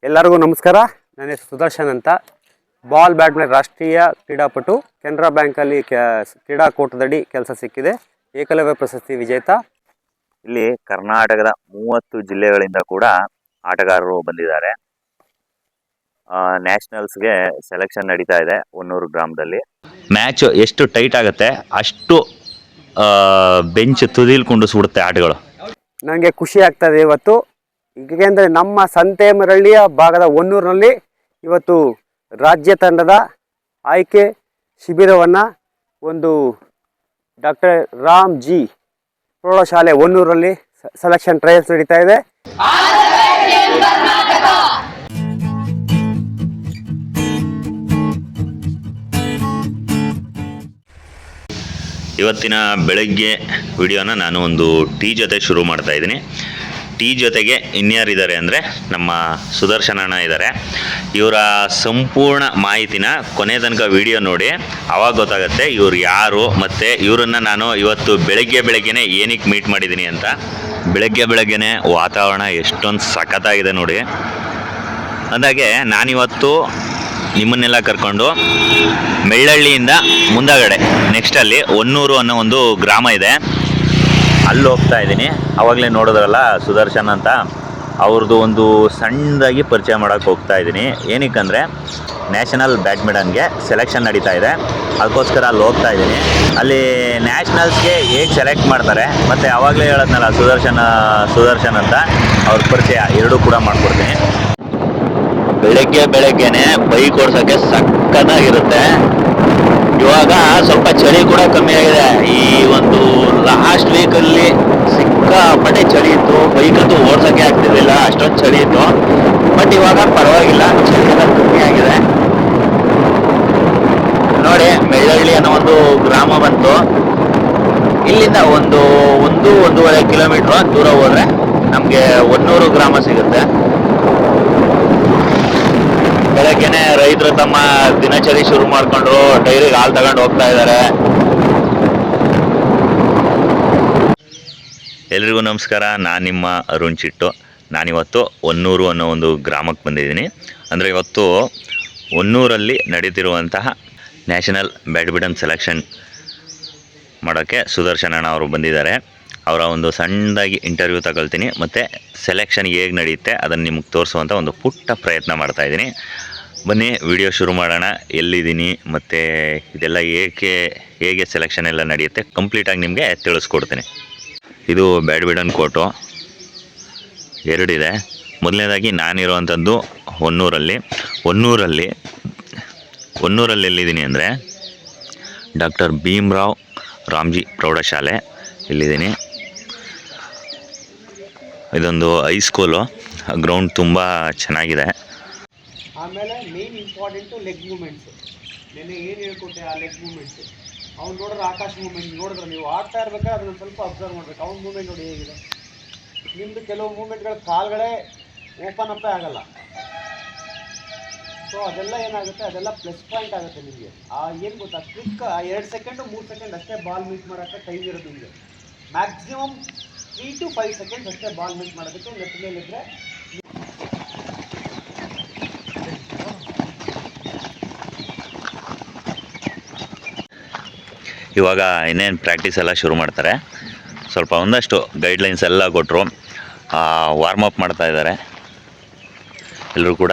ಎಲ್ಲರಿಗೂ ನಮಸ್ಕಾರ. ನನ್ನ ಹೆಸರು ಸುದರ್ಶನ್ ಅಂತ. ಬಾಲ್ ಬ್ಯಾಡ್ಮಿಂಟನ್ ರಾಷ್ಟ್ರೀಯ ಕ್ರೀಡಾಪಟು. ಕೆನರಾ ಬ್ಯಾಂಕಲ್ಲಿ ಕ್ರೀಡಾಕೂಟದಡಿ ಕೆಲಸ ಸಿಕ್ಕಿದೆ. ಏಕಲವ್ಯ ಪ್ರಶಸ್ತಿ ವಿಜೇತ. ಇಲ್ಲಿ ಕರ್ನಾಟಕದ 30 ಜಿಲ್ಲೆಗಳಿಂದ ಕೂಡ ಆಟಗಾರರು ಬಂದಿದ್ದಾರೆ. ನ್ಯಾಷನಲ್ಸ್ಗೆ ಸೆಲೆಕ್ಷನ್ ನಡೀತಾ ಇದೆ ಹೊನ್ನೂರು ಗ್ರಾಮದಲ್ಲಿ. ಮ್ಯಾಚ್ ಎಷ್ಟು ಟೈಟ್ ಆಗುತ್ತೆ ಅಷ್ಟು ಬೆಂಚ್ ತುದಿಲ್ ಕುಂಡಿಸ್ಬಿಡುತ್ತೆ ಆಟಗಳು. ನನಗೆ ಖುಷಿ ಆಗ್ತದೆ ಇವತ್ತು. ಏಕೆಂದರೆ ನಮ್ಮ ಸಂತೇಮರಳ್ಳಿಯ ಭಾಗದ ಹೊನ್ನೂರಿನಲ್ಲಿ ಇವತ್ತು ರಾಜ್ಯ ತಂಡದ ಆಯ್ಕೆ ಶಿಬಿರವನ್ನು ಒಂದು ಡಾಕ್ಟರ್ ರಾಮ್ ಜಿ ಪ್ರೌಢಶಾಲೆ ಹೊನ್ನೂರಲ್ಲಿ ಸೆಲೆಕ್ಷನ್ ಟ್ರಯಲ್ಸ್ ನಡೀತಾ ಇದೆ. ಇವತ್ತಿನ ಬೆಳಗ್ಗೆ ವಿಡಿಯೋನ ನಾನು ಒಂದು ಟೀ ಜೊತೆ ಶುರು ಮಾಡ್ತಾ ಇದ್ದೀನಿ. ಟೀ ಜೊತೆಗೆ ಇನ್ಯಾರಿದ್ದಾರೆ ಅಂದರೆ ನಮ್ಮ ಸುದರ್ಶನ ಅಣ್ಣ ಇದ್ದಾರೆ. ಇವರ ಸಂಪೂರ್ಣ ಮಾಹಿತಿನ ಕೊನೆ ತನಕ ವಿಡಿಯೋ ನೋಡಿ ಆವಾಗ ಗೊತ್ತಾಗುತ್ತೆ ಇವ್ರು ಯಾರು, ಮತ್ತು ಇವರನ್ನು ನಾನು ಇವತ್ತು ಬೆಳಗ್ಗೆನೇ ಏನಕ್ಕೆ ಮೀಟ್ ಮಾಡಿದ್ದೀನಿ ಅಂತ. ಬೆಳಗ್ಗೆನೇ ವಾತಾವರಣ ಎಷ್ಟೊಂದು ಸಖತ್ತಾಗಿದೆ ನೋಡಿ. ಅಂದಾಗೆ ನಾನಿವತ್ತು ನಿಮ್ಮನ್ನೆಲ್ಲ ಕರ್ಕೊಂಡು ಮೆಳ್ಳಹಳ್ಳಿಯಿಂದ ಮುಂದಗಡೆ ನೆಕ್ಸ್ಟಲ್ಲಿ ಹೊನ್ನೂರು ಅನ್ನೋ ಒಂದು ಗ್ರಾಮ ಇದೆ, ಅಲ್ಲಿ ಹೋಗ್ತಾ ಇದ್ದೀನಿ. ಆವಾಗಲೇ ನೋಡಿದ್ರಲ್ಲ ಸುದರ್ಶನ್ ಅಂತ, ಅವ್ರದ್ದು ಒಂದು ಸಣ್ಣದಾಗಿ ಪರಿಚಯ ಮಾಡೋಕ್ಕೆ ಹೋಗ್ತಾ ಇದ್ದೀನಿ. ಏನಕ್ಕಂದರೆ ನ್ಯಾಷನಲ್ ಬ್ಯಾಡ್ಮಿಂಟನ್ಗೆ ಸೆಲೆಕ್ಷನ್ ನಡೀತಾ ಇದೆ, ಅದಕ್ಕೋಸ್ಕರ ಅಲ್ಲಿ ಹೋಗ್ತಾ ಇದ್ದೀನಿ. ಅಲ್ಲಿ ನ್ಯಾಷನಲ್ಸ್ಗೆ ಹೇಗೆ ಸೆಲೆಕ್ಟ್ ಮಾಡ್ತಾರೆ, ಮತ್ತು ಆವಾಗಲೇ ಹೇಳೋದ್ನಲ್ಲ ಸುದರ್ಶನ್ ಅಂತ, ಅವ್ರ ಪರಿಚಯ ಎರಡೂ ಕೂಡ ಮಾಡ್ಕೊಡ್ತೀನಿ. ಬೆಳಗ್ಗೆನೆ ಬೈಕ್ ಓಡಿಸೋಕ್ಕೆ ಸಕ್ಕತ್ತಾಗಿರುತ್ತೆ. ಇವಾಗ ಸ್ವಲ್ಪ ಚಳಿ ಕೂಡ ಕಮ್ಮಿ ಆಗಿದೆ. ಈ ಒಂದು ಲಾಸ್ಟ್ ವೀಕಲ್ಲಿ ಸಿಕ್ಕಾಪಟ್ಟೆ ಚಳಿ ಇತ್ತು, ಬೈಕಂತೂ ಓಡ್ಸೋಕ್ಕೆ ಆಗ್ತಿರ್ಲಿಲ್ಲ, ಅಷ್ಟೊಂದು ಚಳಿ ಇತ್ತು. ಬಟ್ ಇವಾಗ ಪರವಾಗಿಲ್ಲ, ಚಳಿ ಎಲ್ಲ ಕಮ್ಮಿ ಆಗಿದೆ. ನೋಡಿ, ಮೆಳ್ಳಹಳ್ಳಿ ಅನ್ನೋ ಒಂದು ಗ್ರಾಮ ಬಂತು. ಇಲ್ಲಿಂದ ಒಂದೂವರೆ ಕಿಲೋಮೀಟ್ರ್ ದೂರ ಹೋದ್ರೆ ನಮಗೆ ಹೊನ್ನೂರು ಗ್ರಾಮ ಸಿಗುತ್ತೆ. ಬೆಳಗ್ಗೆನೆ ರೈತರು ತಮ್ಮ ದಿನಚರಿ ಶುರು ಮಾಡ್ಕೊಂಡ್ರು, ಡೈರಿಗೆ ಹಾಲು ತಗೊಂಡು ಹೋಗ್ತಾ ಇದ್ದಾರೆ. ಎಲ್ರಿಗೂ ನಮಸ್ಕಾರ. ನಾನು ನಿಮ್ಮ ಅರುಣ್ ಚಿಟ್ಟು. ನಾನಿವತ್ತು ಹೊನ್ನೂರು ಅನ್ನೋ ಒಂದು ಗ್ರಾಮಕ್ಕೆ ಬಂದಿದ್ದೀನಿ. ಅಂದರೆ ಇವತ್ತು ಹೊನ್ನೂರಲ್ಲಿ ನಡೀತಿರುವಂತಹ ನ್ಯಾಷನಲ್ ಬ್ಯಾಡ್ಮಿಂಟನ್ ಸೆಲೆಕ್ಷನ್ ಮಾಡೋಕ್ಕೆ ಸುದರ್ಶನ್ ಅಣ್ಣ ಅವರು ಬಂದಿದ್ದಾರೆ. ಅವರ ಒಂದು ಸಣ್ಣದಾಗಿ ಇಂಟರ್ವ್ಯೂ ತಗೊಳ್ತೀನಿ, ಮತ್ತು ಸೆಲೆಕ್ಷನ್ ಹೇಗೆ ನಡೆಯುತ್ತೆ ಅದನ್ನು ನಿಮಗೆ ತೋರಿಸುವಂಥ ಒಂದು ಪುಟ್ಟ ಪ್ರಯತ್ನ ಮಾಡ್ತಾಯಿದ್ದೀನಿ. ಬನ್ನಿ ವಿಡಿಯೋ ಶುರು ಮಾಡೋಣ. ಎಲ್ಲಿದ್ದೀನಿ ಮತ್ತು ಇದೆಲ್ಲ ಹೇಗೆ ಸೆಲೆಕ್ಷನ್ ಎಲ್ಲ ನಡೆಯುತ್ತೆ ಕಂಪ್ಲೀಟಾಗಿ ನಿಮಗೆ ತಿಳಿಸ್ಕೊಡ್ತೀನಿ. ಇದು ಬ್ಯಾಡ್ಮಿಂಟನ್ ಕೋರ್ಟು ಎರಡಿದೆ. ಮೊದಲನೇದಾಗಿ ನಾನಿರುವಂಥದ್ದು ಹೊನ್ನೂರಲ್ಲಿ ಎಲ್ಲಿದ್ದೀನಿ ಅಂದರೆ ಡಾಕ್ಟರ್ ಭೀಮರಾವ್ ರಾಮ್ಜಿ ಪ್ರೌಢಶಾಲೆ ಇಲ್ಲಿದ್ದೀನಿ. ಇದೊಂದು ಹೈಸ್ಕೂಲು, ಗ್ರೌಂಡ್ ತುಂಬ ಚೆನ್ನಾಗಿದೆ. ಆಮೇಲೆ ಮೇನ್ ಇಂಪಾರ್ಟೆಂಟು ಲೆಗ್ ಮೂಮೆಂಟ್ಸು. ನೆನ್ನೆ ಏನು ಹೇಳ್ಕೊಟ್ಟೆ ಆ ಲೆಗ್ ಮೂಮೆಂಟ್ಸು. ಅವ್ನು ನೋಡಿದ್ರೆ ಆಕಾಶ ಮೂಮೆಂಟ್ ನೋಡಿದ್ರೆ ನೀವು ಆಡ್ತಾ ಇರ್ಬೇಕಾದ್ರೆ ಅದನ್ನು ಸ್ವಲ್ಪ ಅಬ್ಸರ್ವ್ ಮಾಡಬೇಕು. ಅವ್ನ ಮೂಮೆಂಟ್ ನೋಡಿ ಹೇಗಿದೆ. ನಿಮ್ಮದು ಕೆಲವು ಮೂಮೆಂಟ್ಗಳ ಕಾಲುಗಳೇ ಓಪನ್ ಅಪ್ಪೇ ಆಗಲ್ಲ. ಸೊ ಅದೆಲ್ಲ ಏನಾಗುತ್ತೆ, ಅದೆಲ್ಲ ಪ್ಲಸ್ ಪಾಯಿಂಟ್ ಆಗುತ್ತೆ ನಿಮಗೆ. ಏನು ಗೊತ್ತಾ, ಕ್ವಿಕ್ 2 ಸೆಕೆಂಡು 3 ಸೆಕೆಂಡ್ ಅಷ್ಟೇ ಬಾಲ್ ಮೀಟ್ ಮಾಡೋಕ್ಕೆ ಟೈಮ್ ಇರೋದು ನಿಮಗೆ. ಮ್ಯಾಕ್ಸಿಮಮ್ 3 to 5 ಸೆಕೆಂಡ್ಸ್ ಅಷ್ಟೇ ಬಾಲ್ ಮೀಟ್ ಮಾಡೋದಕ್ಕೆ ಲೆಫ್ಟ್ ಮೇಲಿದ್ದರೆ. ಇವಾಗ ಇನ್ನೇನು ಪ್ರಾಕ್ಟೀಸ್ ಎಲ್ಲ ಶುರು ಮಾಡ್ತಾರೆ. ಸ್ವಲ್ಪ ಒಂದಷ್ಟು ಗೈಡ್ಲೈನ್ಸ್ ಎಲ್ಲ ಕೊಟ್ಟರು. ವಾರ್ಮಪ್ ಮಾಡ್ತಾ ಇದ್ದಾರೆ. ಎಲ್ಲರೂ ಕೂಡ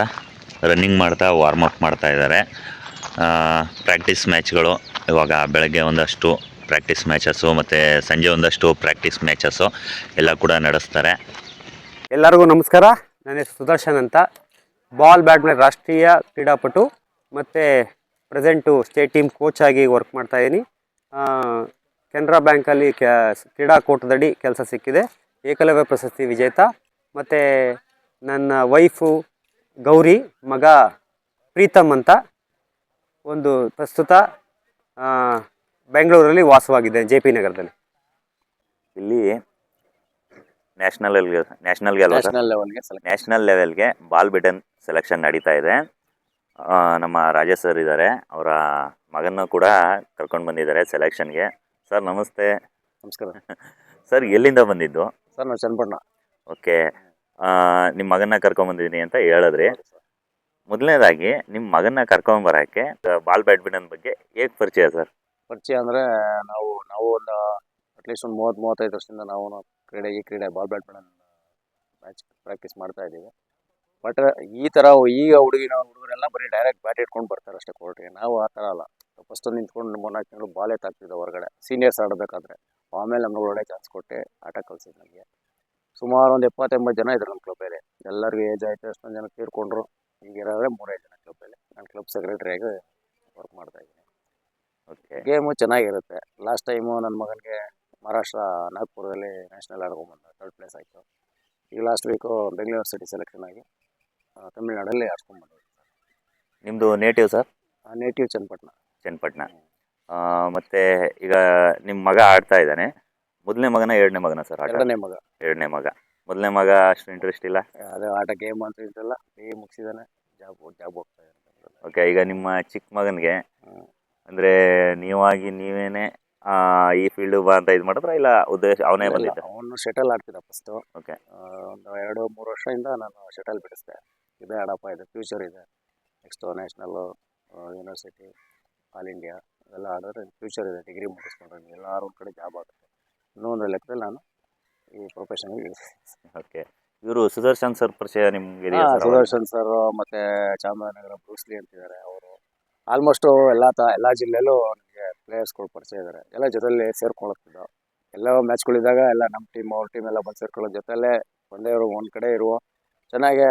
ರನ್ನಿಂಗ್ ಮಾಡ್ತಾ ವಾರ್ಮಪ್ ಮಾಡ್ತಾ ಇದ್ದಾರೆ. ಪ್ರಾಕ್ಟೀಸ್ ಮ್ಯಾಚ್ಗಳು ಇವಾಗ ಬೆಳಗ್ಗೆ ಒಂದಷ್ಟು ಪ್ರಾಕ್ಟೀಸ್ ಮ್ಯಾಚಸ್ಸು ಮತ್ತು ಸಂಜೆ ಒಂದಷ್ಟು ಪ್ರಾಕ್ಟೀಸ್ ಮ್ಯಾಚಸ್ಸು ಎಲ್ಲ ಕೂಡ ನಡೆಸ್ತಾರೆ. ಎಲ್ಲರಿಗೂ ನಮಸ್ಕಾರ. ನನ್ನ ಹೆಸರು ಸುದರ್ಶನ್ ಅಂತ. ಬಾಲ್ ಬ್ಯಾಡ್ಮಿಂಟನ್ ರಾಷ್ಟ್ರೀಯ ಕ್ರೀಡಾಪಟು ಮತ್ತು ಪ್ರೆಸೆಂಟು ಸ್ಟೇಟ್ ಟೀಮ್ ಕೋಚ್ ಆಗಿ ವರ್ಕ್ ಮಾಡ್ತಾಯಿದ್ದೀನಿ. ಕೆನರಾ ಬ್ಯಾಂಕಲ್ಲಿ ಕ್ರೀಡಾಕೂಟದಡಿ ಕೆಲಸ ಸಿಕ್ಕಿದೆ. ಏಕಲವ್ಯ ಪ್ರಶಸ್ತಿ ವಿಜೇತ. ಮತ್ತು ನನ್ನ ವೈಫು ಗೌರಿ, ಮಗ ಪ್ರೀತಮ್ ಅಂತ ಒಂದು ಪ್ರಸ್ತುತ ಬೆಂಗಳೂರಲ್ಲಿ ವಾಸವಾಗಿದೆ, JP ನಗರದಲ್ಲಿ. ಇಲ್ಲಿ ನ್ಯಾಷನಲ್ ಲೆವೆಲ್ಗೆ ಬಾಲ್ ಬ್ಯಾಡ್ಮಿಂಟನ್ ಸೆಲೆಕ್ಷನ್ ನಡೀತಾ ಇದೆ. ನಮ್ಮ ರಾಜೇಶ್ ಸರ್ ಇದ್ದಾರೆ, ಅವರ ಮಗನ್ನು ಕೂಡ ಕರ್ಕೊಂಡು ಬಂದಿದ್ದಾರೆ ಸೆಲೆಕ್ಷನ್ಗೆ. ಸರ್ ನಮಸ್ತೆ. ನಮಸ್ಕಾರ ಸರ್. ಎಲ್ಲಿಂದ ಬಂದಿದ್ದು? ಸರ್ ನಾವು ಚನ್ನಪಟ್ಟಣ. ಓಕೆ. ನಿಮ್ಮ ಮಗನ್ನ ಕರ್ಕೊಂಬಂದಿದ್ದೀನಿ ಅಂತ ಹೇಳಿದ್ರಿ. ಮೊದಲನೇದಾಗಿ ನಿಮ್ಮ ಮಗನ್ನ ಕರ್ಕೊಂಬರೋಕ್ಕೆ ಬಾಲ್ ಬ್ಯಾಡ್ಮಿಂಟನ್ ಬಗ್ಗೆ ಹೇಗೆ ಪರಿಚಯ ಸರ್? ಪರಿಚಯ ಅಂದರೆ ನಾವು ಒಂದು ಅಟ್ಲೀಸ್ಟ್ ಒಂದು 30-35 ವರ್ಷದಿಂದ ನಾವು ಈ ಕ್ರೀಡೆ ಬಾಲ್ ಬ್ಯಾಡ್ಮಿಂಟನ್ ಮ್ಯಾಚ್ ಪ್ರಾಕ್ಟೀಸ್ ಮಾಡ್ತಾ ಇದ್ದೀವಿ. ಬಟ್ ಈ ಥರ ಈಗ ಹುಡುಗರೆಲ್ಲ ಬರೀ ಡೈರೆಕ್ಟ್ ಬ್ಯಾಟ್ ಇಟ್ಕೊಂಡು ಬರ್ತಾರೆ ಅಷ್ಟೇ ಕೋರ್ಟ್ಗೆ. ನಾವು ಆ ಥರ ಅಲ್ಲ. ಫಸ್ಟು ನಿಂತ್ಕೊಂಡು 3-4 ತಿಂಗಳು ಬಾಲ್ ಎತ್ತಾಗ್ತಿದ್ದೆ ಹೊರಗಡೆ ಸೀನಿಯರ್ಸ್ ಆಡಬೇಕಾದ್ರೆ. ಆಮೇಲೆ ನಮ್ಗೆ ಒಳ್ಳೆ ಚಾನ್ಸ್ ಕೊಟ್ಟು ಆಟ ಕಲ್ಸಿದ್ದು ನನಗೆ. ಸುಮಾರು ಒಂದು 70-80 ಜನ ಇದ್ರು ನಮ್ಮ ಕ್ಲಬ್ಬಲ್ಲಿ. ಎಲ್ಲರಿಗೂ ಏಜ್ ಆಯಿತು, ಎಷ್ಟೊಂದು ಜನ ತೀರ್ಕೊಂಡ್ರು. ಈಗ ಇರೋದ್ರೆ 3-5 ಜನ ಕ್ಲಬ್ಬಲ್ಲಿ. ನಾನು ಕ್ಲಬ್ ಸೆಕ್ರೆಟರಿಯಾಗಿ ವರ್ಕ್ ಮಾಡ್ತಾ ಇದ್ದೀನಿ. ಓಕೆ. ಗೇಮು ಚೆನ್ನಾಗಿರುತ್ತೆ. ಲಾಸ್ಟ್ ಟೈಮು ನನ್ನ ಮಗನಿಗೆ ಮಹಾರಾಷ್ಟ್ರ ನಾಗ್ಪುರದಲ್ಲಿ ನ್ಯಾಷನಲ್ ಆಡ್ಕೊಂಬಂದ, 3rd ಪ್ಲೇಸ್ ಆಯಿತು. ಈಗ last week Bengaluru city selection ಆಗಿ ತಮಿಳ್ನಾಡಲ್ಲಿ ಆಡ್ಸ್ಕೊಂಡ್ಬಂದಿದ್ದೆ. ನಿಮ್ಮದು native sir? Native Channapatna. Channapatna. ಮತ್ತು ಈಗ ನಿಮ್ಮ ಮಗ ಆಡ್ತಾ ಇದ್ದಾನೆ. ಮೊದಲನೇ ಮಗನ ಎರಡನೇ ಮಗನ ಸರ್ ಆಟ? ಎರಡನೇ ಮಗ. ಎರಡನೇ ಮಗ. ಮೊದಲನೇ ಮಗ ಅಷ್ಟು ಇಂಟ್ರೆಸ್ಟ್ ಇಲ್ಲ? ಅದೇ ಆಟ ಗೇಮ್ ಅಂತ ಇದ್ರಲ್ಲ, ಮುಗಿಸಿದಾನೆ, ಜಾಬ್ ಹೋಗ್ತಾ ಇದ್ದಾನೆ. ಓಕೆ. ಈಗ ನಿಮ್ಮ ಚಿಕ್ಕ ಮಗನಿಗೆ ಅಂದರೆ ನೀವೇನೇ ಈ ಫೀಲ್ಡು ಬಾ ಅಂತ ಇದು ಮಾಡಿದ್ರ, ಇಲ್ಲ ಉದ್ದೇಶ ಅವನೇ ಬಂದಿದ್ದ? ಅವನು ಶಟಲ್ ಆಡ್ತಿದ್ದ ಫಸ್ಟು. ಓಕೆ. ಒಂದು 2-3 ವರ್ಷದಿಂದ ನಾನು ಶಟಲ್ ಬಿಡಿಸ್ದೆ. ಇದೆ ಆಡಪ್ಪ, ಇದೆ ಫ್ಯೂಚರ್ ಇದೆ. Next national, university, all India ಎಲ್ಲ ಆಡಿದ್ರೆ ಫ್ಯೂಚರ್ ಇದೆ. ಡಿಗ್ರಿ ಮುಗಿಸ್ಕೊಂಡ್ರೆ ಎಲ್ಲರೂ ಒಂದು ಕಡೆ ಜಾಬ್ ಆಗುತ್ತೆ. ಇನ್ನೊಂದು ಲೆಕ್ಕದಲ್ಲಿ ನಾನು ಈ ಪ್ರೊಫೆಷನ್ಗೆ ಇಳಿಸ್ತೀನಿ. ಓಕೆ. ಇವರು ಸುದರ್ಶನ್ ಸರ್ ಪರಿಚಯ ನಿಮ್ಗೆ? ಸುದರ್ಶನ್ ಸರ್ ಮತ್ತು ಚಾಮರಾಜನಗರ ಬ್ರೂಸ್ಲಿ ಅಂತಿದ್ದಾರೆ. ಅವರು ಆಲ್ಮೋಸ್ಟು ಎಲ್ಲ ಜಿಲ್ಲೆಯಲ್ಲೂ ನನಗೆ ಪ್ಲೇಯರ್ಸ್ಗಳು ಪರಿಚಯ ಇದ್ದಾರೆ. ಎಲ್ಲ ಜೊತೆಯಲ್ಲಿ ಸೇರ್ಕೊಳ್ಳೋಗ್ತಿದ್ದೋ. ಎಲ್ಲ ಮ್ಯಾಚ್ಗಳಿದ್ದಾಗ ಎಲ್ಲ ನಮ್ಮ ಟೀಮ್ ಅವ್ರ ಟೀಮ್ ಎಲ್ಲ ಬಂದು ಸೇರ್ಕೊಳ್ಳೋ, ಜೊತೆಯಲ್ಲೇ ಒಂದೇ ಒಂದು ಕಡೆ ಇರುವ, ಚೆನ್ನಾಗೇ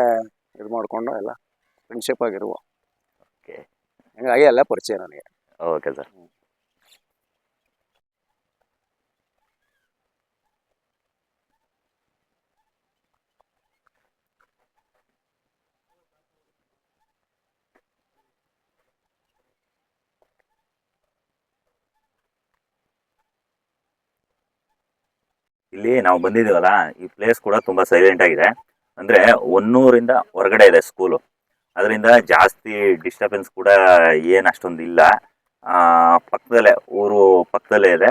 ಇದು ಮಾಡಿಕೊಂಡು ಎಲ್ಲ ಫ್ರೆಂಡ್ಶಿಪ್ ಆಗಿರುವ. ಓಕೆ. ಹಂಗಾಗಿ ಎಲ್ಲ ಪರಿಚಯ ನನಗೆ. Okay sir. ಇಲ್ಲಿ ನಾವು ಬಂದಿದ್ದೀವಲ್ಲ, ಈ ಪ್ಲೇಸ್ ಕೂಡ ತುಂಬ ಸೈಲೆಂಟ್ ಆಗಿದೆ. ಅಂದರೆ 100ರಿಂದ ಹೊರಗಡೆ ಇದೆ ಸ್ಕೂಲು. ಅದರಿಂದ ಜಾಸ್ತಿ ಡಿಸ್ಟರ್ಬೆನ್ಸ್ ಕೂಡ ಏನು ಅಷ್ಟೊಂದು ಇಲ್ಲ. ಪಕ್ಕದಲ್ಲೇ, ಊರು ಪಕ್ಕದಲ್ಲೇ ಇದೆ.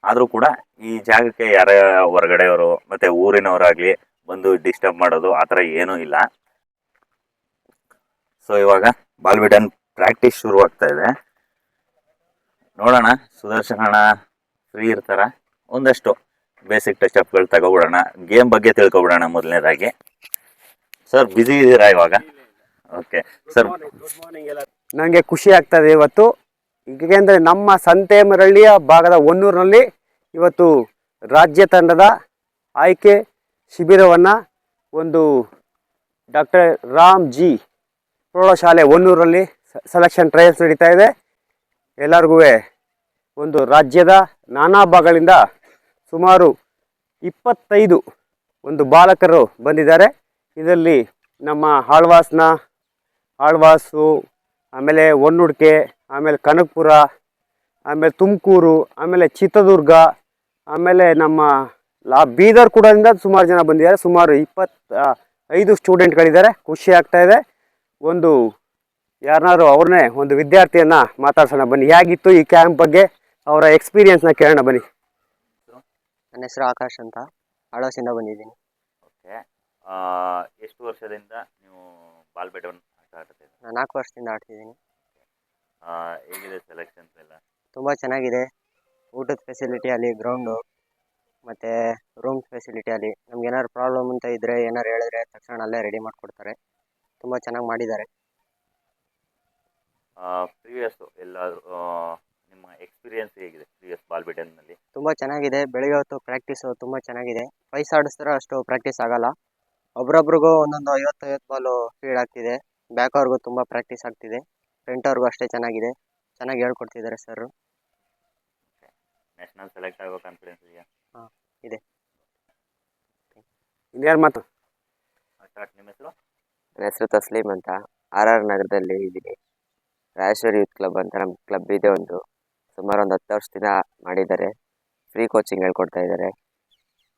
ಆದರೂ ಕೂಡ ಈ ಜಾಗಕ್ಕೆ ಯಾರೇ ಹೊರಗಡೆಯವರು ಮತ್ತು ಊರಿನವರಾಗಲಿ ಬಂದು ಡಿಸ್ಟರ್ಬ್ ಮಾಡೋದು ಆ ಥರ ಏನೂ ಇಲ್ಲ. ಸೊ ಇವಾಗ ಬಾಲ್ ಬ್ಯಾಡ್ಮಿಂಟನ್ ಪ್ರಾಕ್ಟೀಸ್ ಶುರುವಾಗ್ತಾ ಇದೆ. ನೋಡೋಣ, ಸುದರ್ಶನ್ ಅಣ್ಣ ಫ್ರೀ ಇರ್ತಾರ, ಒಂದಷ್ಟು ಬೇಸಿಕ್ ಟಚ್ ಅಪ್ಗಳು ತಗೊಬಿಡೋಣ, ಗೇಮ್ ಬಗ್ಗೆ ತಿಳ್ಕೊಬಿಡೋಣ ಮೊದಲನೇದಾಗಿ. ಸರ್ ಬ್ಯುಸಿ ಇದ್ದೀರಾ ಇವಾಗ? Okay sir. ನನಗೆ ಖುಷಿ ಆಗ್ತದೆ ಇವತ್ತು, ಏಕೆಂದರೆ ನಮ್ಮ ಸಂತೇಮರಳ್ಳಿಯ ಭಾಗದ ಹೊನ್ನೂರಿನಲ್ಲಿ ಇವತ್ತು ರಾಜ್ಯ ತಂಡದ ಆಯ್ಕೆ ಶಿಬಿರವನ್ನು ಒಂದು ಡಾಕ್ಟರ್ ರಾಮ್ ಜಿ ಪ್ರೌಢಶಾಲೆ ಹೊನ್ನೂರಲ್ಲಿ ಸೆಲೆಕ್ಷನ್ ಟ್ರಯಲ್ಸ್ ನಡೀತಾ ಇದೆ. ಎಲ್ಲರಿಗೂ ಒಂದು ರಾಜ್ಯದ ನಾನಾ ಭಾಗಗಳಿಂದ ಸುಮಾರು 25 ಒಂದು ಬಾಲಕರು ಬಂದಿದ್ದಾರೆ. ಇದರಲ್ಲಿ ನಮ್ಮ ಆಳ್ವಾಸು, ಆಮೇಲೆ ಹೊನ್ನುಡ್ಕೆ, ಆಮೇಲೆ ಕನಕಪುರ, ಆಮೇಲೆ ತುಮಕೂರು, ಆಮೇಲೆ ಚಿತ್ರದುರ್ಗ, ಆಮೇಲೆ ನಮ್ಮ ಬೀದರ್ ಕೂಡ ಸುಮಾರು ಜನ ಬಂದಿದ್ದಾರೆ. ಸುಮಾರು 25 ಸ್ಟೂಡೆಂಟ್ಗಳಿದ್ದಾರೆ. ಖುಷಿ ಆಗ್ತಾ ಇದೆ. ಯಾರನ್ನಾರು ಅವ್ರನ್ನೇ ಒಂದು ವಿದ್ಯಾರ್ಥಿಯನ್ನು ಮಾತಾಡ್ಸೋಣ ಬನ್ನಿ. ಹೇಗಿತ್ತು ಈ ಕ್ಯಾಂಪ್ ಬಗ್ಗೆ, ಅವರ ಎಕ್ಸ್ಪೀರಿಯನ್ಸ್ನ ಕೇಳೋಣ ಬನ್ನಿ. ನನ್ನ ಹೆಸರು ಆಕಾಶ್ ಅಂತ, ಆಳ್ವಾಸಿಂದ ಬಂದಿದ್ದೀನಿ. ಓಕೆ. ಎಷ್ಟು ವರ್ಷದಿಂದ ನೀವು ಬಾಲ್ ಬ್ಯಾಡ್ಮಿಂಟನ್ ಆಡ್ತಾ ಇದ್ದೀರಾ? ನಾನು 4 ವರ್ಷದಿಂದ ಆಡ್ತಿದ್ದೀನಿ. ಹೇಗಿದೆ ಸೆಲೆಕ್ಷನ್ಸ್ ಎಲ್ಲ? ತುಂಬ ಚೆನ್ನಾಗಿದೆ. ಊಟದ ಫೆಸಿಲಿಟಿ ಅಲ್ಲಿ, ಗ್ರೌಂಡು ಮತ್ತು ರೂಮ್ ಫೆಸಿಲಿಟಿ ಅಲ್ಲಿ, ನಮ್ಗೆ ಏನಾದ್ರು ಪ್ರಾಬ್ಲಮ್ ಅಂತ ಇದ್ದರೆ ಏನಾರು ಹೇಳಿದ್ರೆ ತಕ್ಷಣ ಅಲ್ಲೇ ರೆಡಿ ಮಾಡಿಕೊಡ್ತಾರೆ. ತುಂಬ ಚೆನ್ನಾಗಿ ಮಾಡಿದ್ದಾರೆ. ಪ್ರೀವಿಯಸ್ಸು ಎಲ್ಲಾದರೂ ನಿಮ್ಮ ಎಕ್ಸ್ಪೀರಿಯನ್ಸ್ ಹೇಗಿದೆ ಪ್ರೀವಿಯಸ್ ಬಾಲ್ ಬ್ಯಾಡ್ಮಿಂಟನ್ನಲ್ಲಿ? ತುಂಬ ಚೆನ್ನಾಗಿದೆ. ಬೆಳಗ್ಗೆ ಹೊತ್ತು ಪ್ರಾಕ್ಟೀಸು ತುಂಬ ಚೆನ್ನಾಗಿದೆ. ವಯಸ್ಸು ಆಡಿಸಿದ್ರೆ ಅಷ್ಟು ಪ್ರಾಕ್ಟೀಸ್ ಆಗೋಲ್ಲ. ಒಬ್ರೊಬ್ರಿಗೂ ಒಂದೊಂದು 50 ಬಾಲು ಫೀಡ್ ಆಗ್ತಿದೆ. ಬ್ಯಾಕ್ ಅವ್ರಿಗೂ ತುಂಬ ಪ್ರಾಕ್ಟೀಸ್ ಆಗ್ತಿದೆ. ಫ್ರಂಟ್ ಅವ್ರಿಗೂ ಅಷ್ಟೇ ಚೆನ್ನಾಗಿದೆ. ಚೆನ್ನಾಗಿ ಹೇಳ್ಕೊಡ್ತಿದ್ದಾರೆ ಸರ್. ನ್ಯಾಷನಲ್ ಸೆಲೆಕ್ಟ್ ಆಗೋ ಕಾನ್ಫಿಡೆನ್ಸ್ ಇದೆಯಾ? ಹಾಂ, ಇದೆ. ಇನ್ಯಾರು ಮಾತು? ಸ್ಟಾರ್ಟ್. ನಿಮ್ಮ ಹೆಸರು? ನನ್ನ ಹೆಸರು ತಸ್ಲೀಮ್ ಅಂತ, RR ನಗರದಲ್ಲಿ ಇದ್ದೀನಿ. ರಾಜೇಶ್ವರಿ ಯೂತ್ ಕ್ಲಬ್ ಅಂತ ನಮ್ಮ ಕ್ಲಬ್ ಇದೆ ಒಂದು. ಸುಮಾರು ಒಂದು 10 ವರ್ಷದಿಂದ ಮಾಡಿದ್ದಾರೆ. ಫ್ರೀ ಕೋಚಿಂಗ್ ಹೇಳ್ಕೊಡ್ತಾ ಇದ್ದಾರೆ.